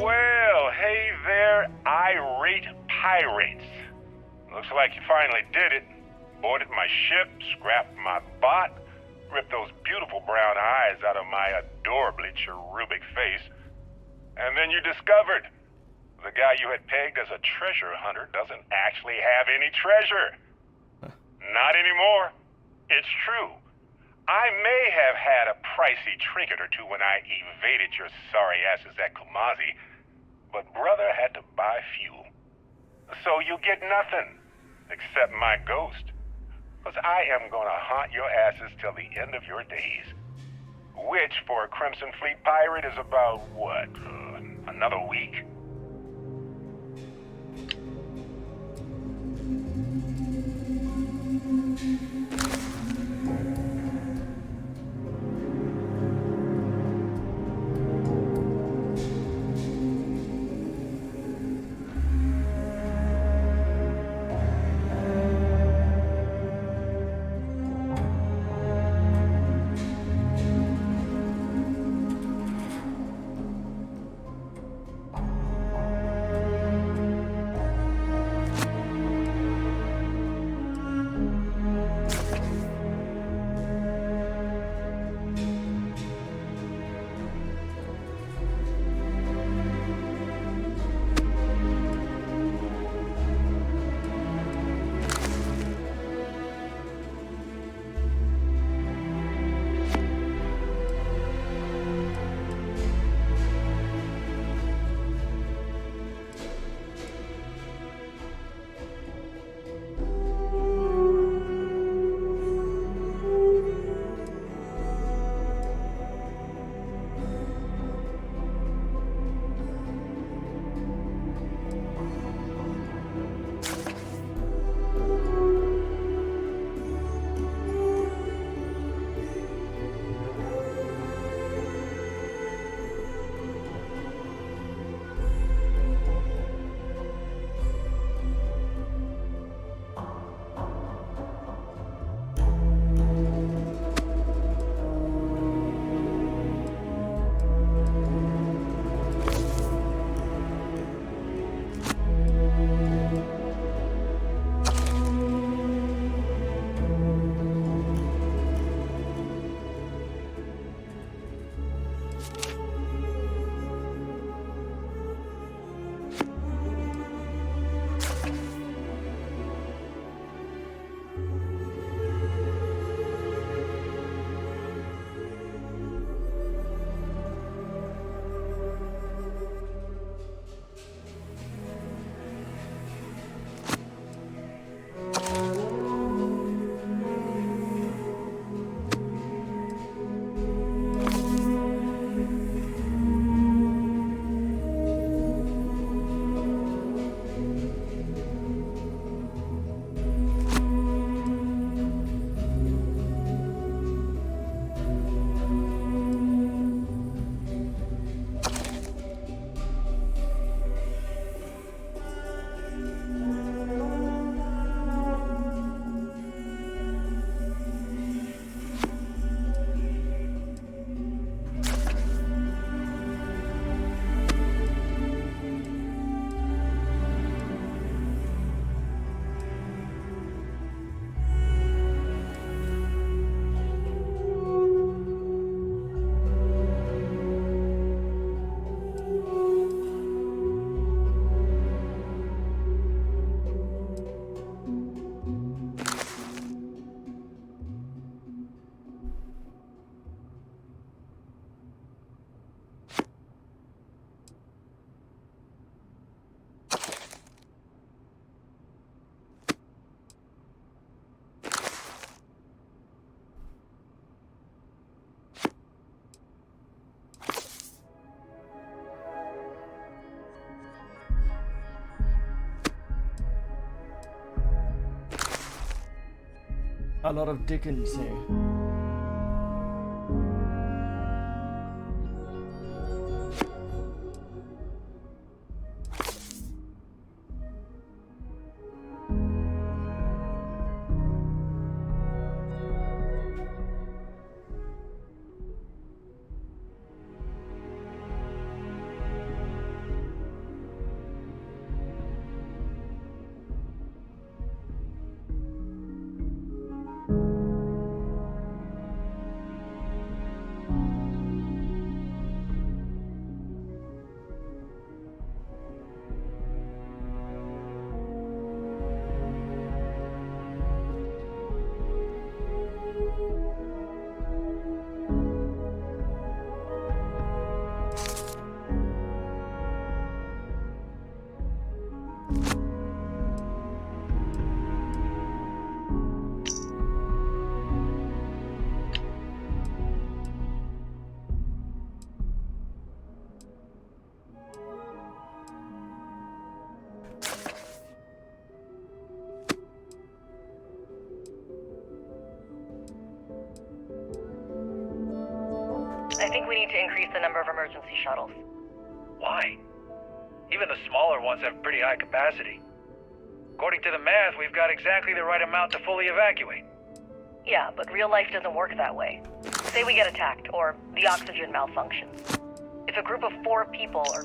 Well, hey there, irate pirates. Looks like you finally did it. Boarded my ship, scrapped my bot, ripped those beautiful brown eyes out of my adorably cherubic face. And then you discovered the guy you had pegged as a treasure hunter doesn't actually have any treasure. Not anymore. It's true. I may have had a pricey trinket or two when I evaded your sorry asses at Kumazi, but brother had to buy fuel. So you get nothing, except my ghost. Because I am gonna haunt your asses till the end of your days. Which, for a Crimson Fleet pirate, is about, what, another week? A lot of Dickens here. I think we need to increase the number of emergency shuttles. Why? Even the smaller ones have pretty high capacity. According to the math, we've got exactly the right amount to fully evacuate. Yeah, but real life doesn't work that way. Say we get attacked, or the oxygen malfunctions. If a group of 4 people are...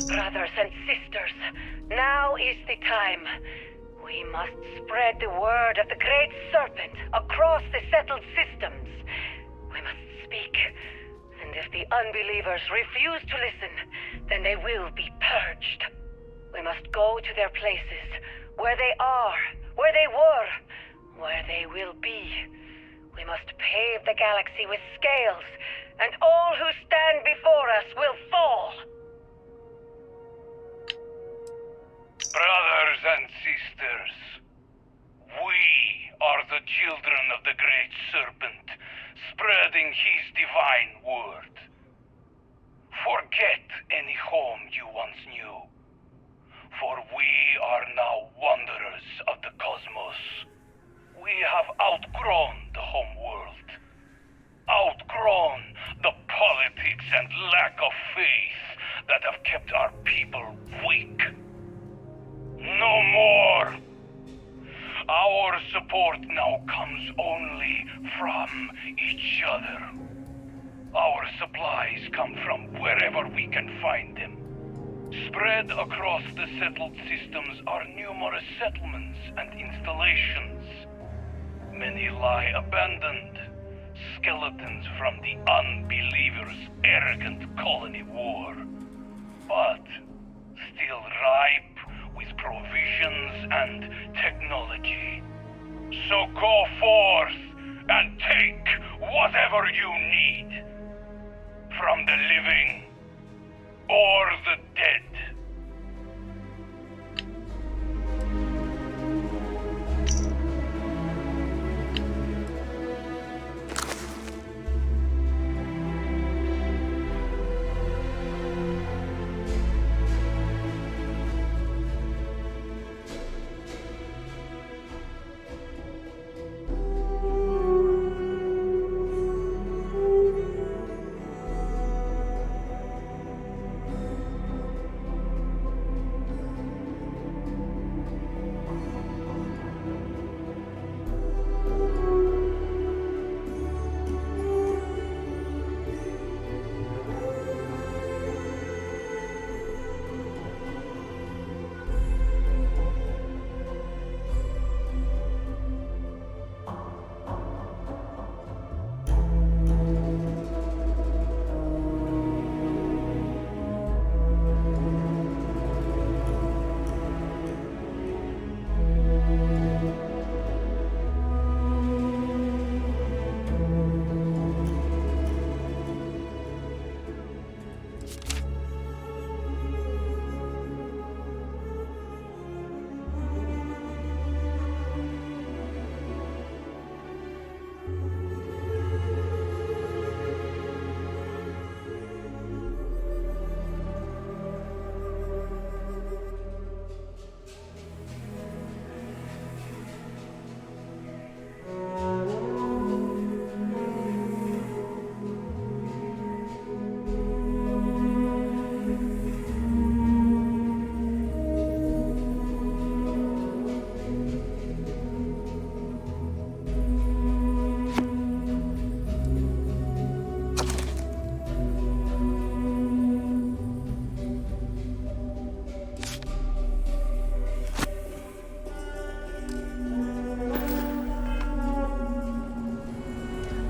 Brothers and sisters, now is the time. We must spread the word of the Great Serpent across the settled systems. We must speak, and if the unbelievers refuse to listen, then they will be purged. We must go to their places, where they are, where they were, where they will be. We must pave the galaxy with scales, and all who stand before us will fall. Brothers and sisters, we are the children of the Great Serpent, spreading his divine word. Forget any home you once knew, for we are now wanderers of the cosmos. We have outgrown the home world, outgrown the politics and lack of faith that have kept our people weak. No more! Our support now comes only from each other. Our supplies come from wherever we can find them. Spread across the settled systems are numerous settlements and installations. Many lie abandoned, skeletons from the unbelievers' arrogant colony war. But still ripe with provisions and technology. So go forth and take whatever you need. From the living or the dead.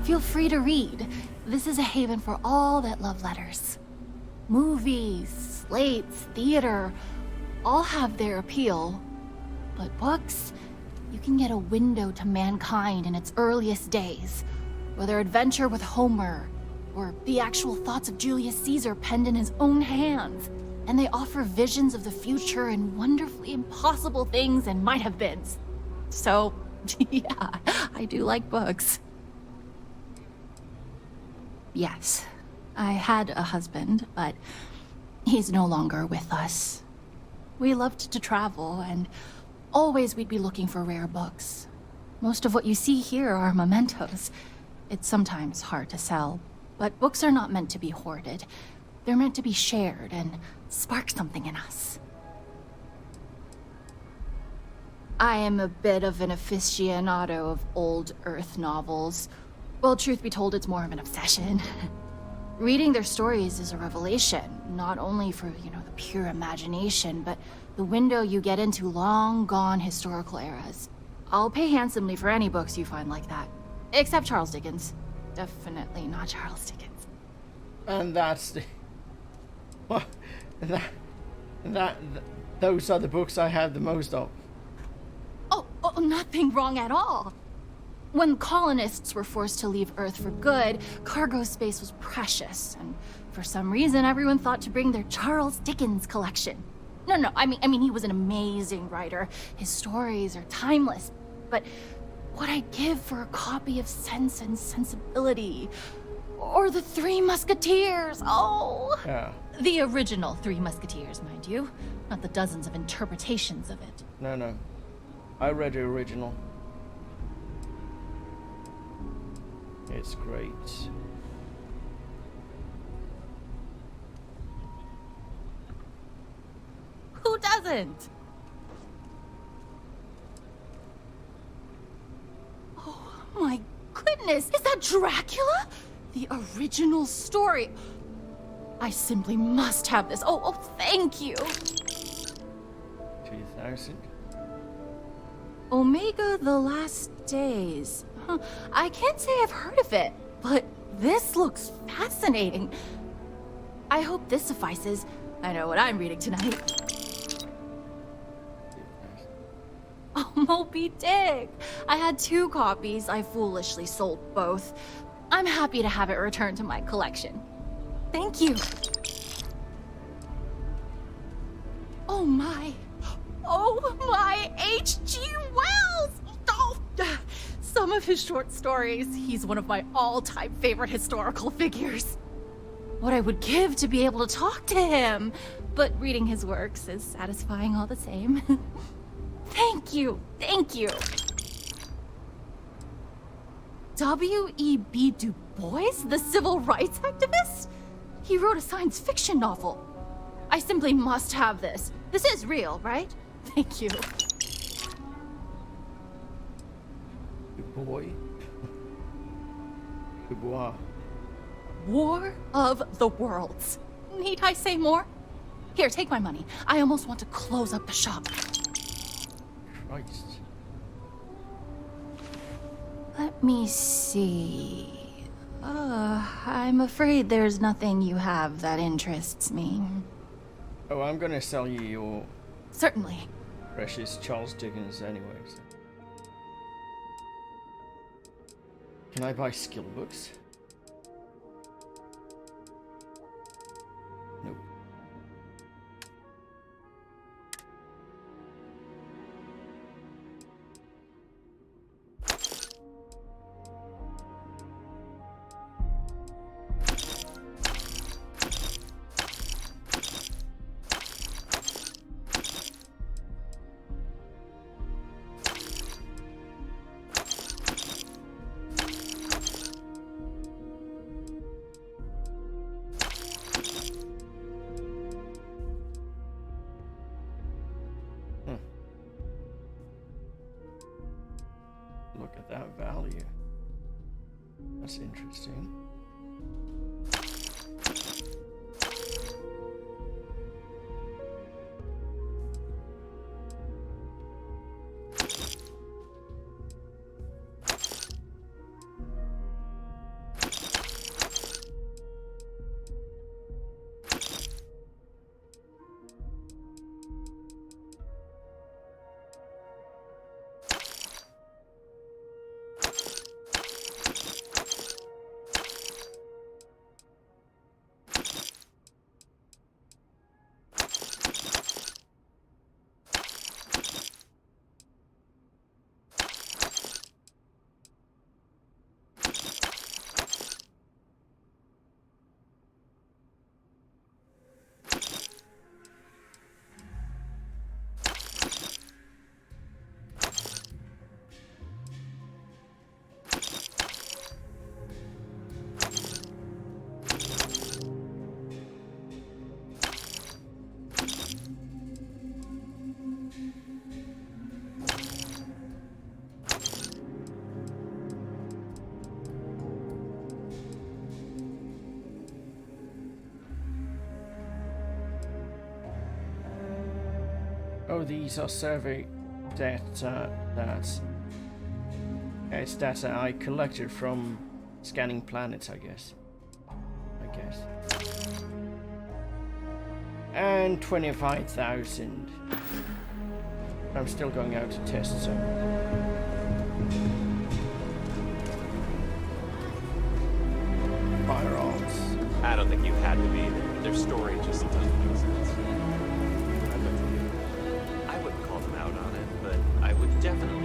Feel free to read. This is a haven for all that love letters. Movies, slates, theater, all have their appeal. But books, you can get a window to mankind in its earliest days. Whether adventure with Homer, or the actual thoughts of Julius Caesar penned in his own hands. And they offer visions of the future and wonderfully impossible things and might-have-beens. So, yeah, I do like books. Yes, I had a husband, but he's no longer with us. We loved to travel, and always we'd be looking for rare books. Most of what you see here are mementos. It's sometimes hard to sell, but books are not meant to be hoarded. They're meant to be shared and spark something in us. I am a bit of an aficionado of old Earth novels. Well, truth be told, it's more of an obsession. Reading their stories is a revelation, not only for, the pure imagination, but the window you get into long-gone historical eras. I'll pay handsomely for any books you find like that. Except Charles Dickens. Definitely not Charles Dickens. And that's the... Well, those are the books I have the most of. Oh, nothing wrong at all. When colonists were forced to leave Earth for good, cargo space was precious, and for some reason everyone thought to bring their Charles Dickens collection. No, I mean he was an amazing writer. His stories are timeless, but what I'd give for a copy of Sense and Sensibility, or The Three Musketeers, oh! Yeah. The original Three Musketeers, mind you, not the dozens of interpretations of it. No. I read the original. It's great. Who doesn't? Oh my goodness, is that Dracula? The original story. I simply must have this. Oh, thank you. 2,000. Omega the Last Days. Huh. I can't say I've heard of it, but this looks fascinating. I hope this suffices. I know what I'm reading tonight. Oh, Moby Dick! I had 2 copies. I foolishly sold both. I'm happy to have it returned to my collection. Thank you. Oh my H.G. Wells! Oh, some of his short stories. He's one of my all-time favorite historical figures. What I would give to be able to talk to him. But reading his works is satisfying all the same. Thank you. W.E.B. Du Bois, the civil rights activist? He wrote a science fiction novel. I simply must have this. This is real, right? Thank you. Du Bois. War of the Worlds. Need I say more? Here, take my money. I almost want to close up the shop. Christ. Let me see. I'm afraid there's nothing you have that interests me. Oh, I'm gonna sell you your... Certainly. Precious Charles Dickens anyways. Can I buy skill books? Nope. Look at that value. That's interesting. Oh, these are survey data it's data I collected from scanning planets, I guess. And 25,000. I'm still going out to test some. Firearms. I don't think you had to be there. Their story just doesn't make sense. I wouldn't call them out on it, but I would definitely.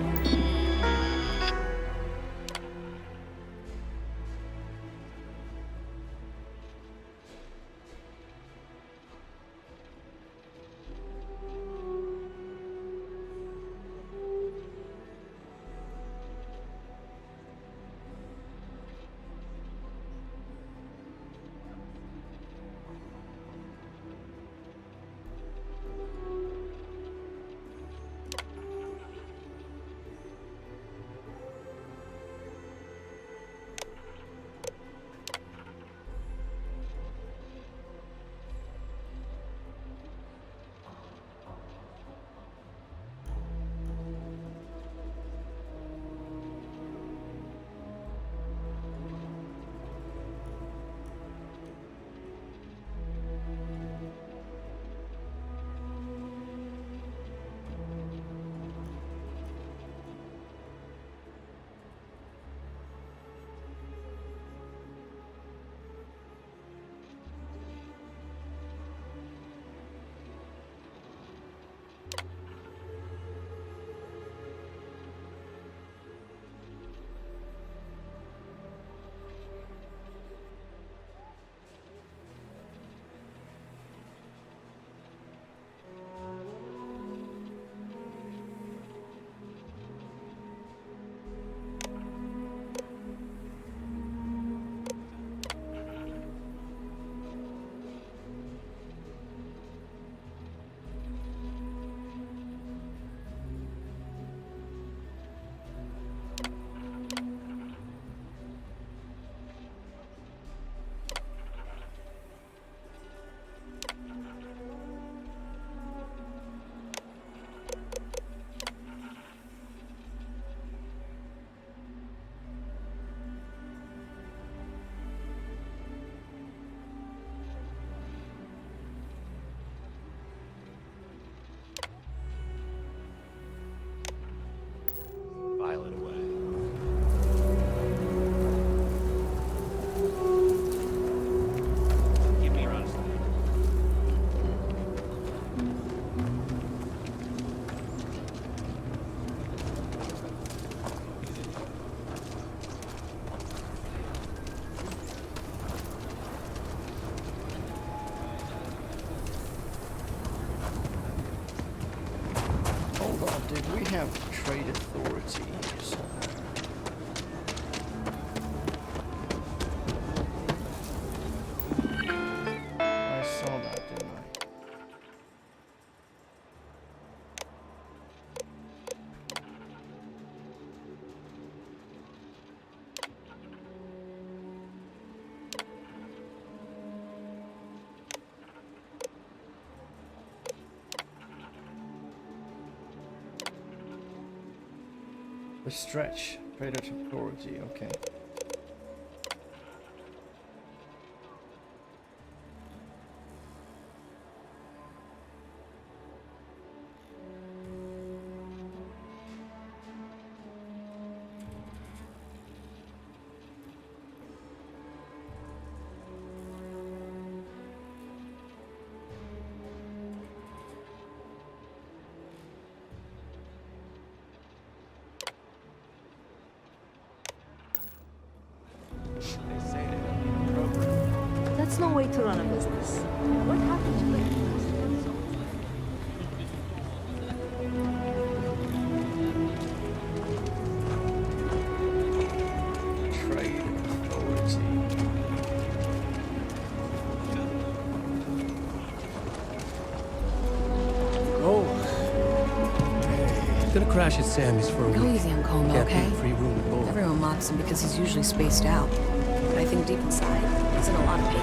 have trade authorities? I saw that, didn't I? The stretch, trade authority, okay. That's no way to run a business. What happened to the... Trade authority. Oh. Gonna crash at Sammy's for a Go week. easy on Colm, Can't okay? beat free room and board. Everyone mocks him because he's usually spaced out. But I think deep inside, he's in a lot of pain.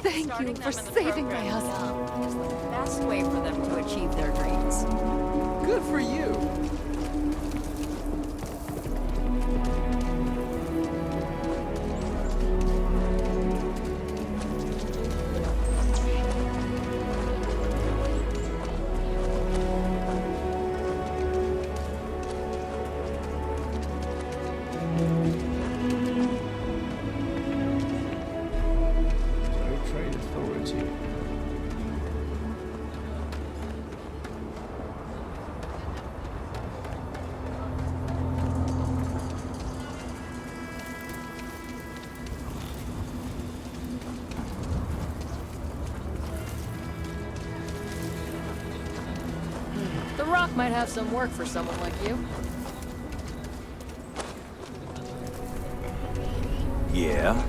Thank you for saving my husband. It's the best way for them to achieve their dreams. Good for you. Trade authority. The Rock might have some work for someone like you. Yeah?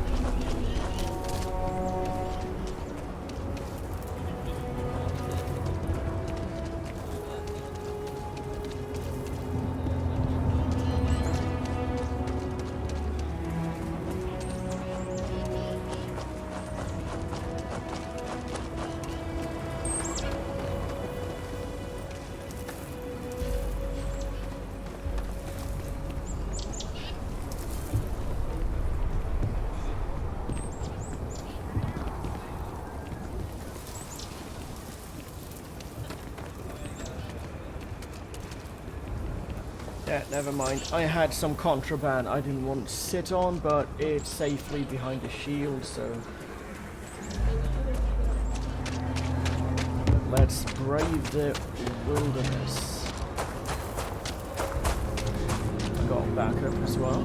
Yeah, never mind. I had some contraband I didn't want to sit on, but it's safely behind a shield, so... Let's brave the wilderness. I got backup as well.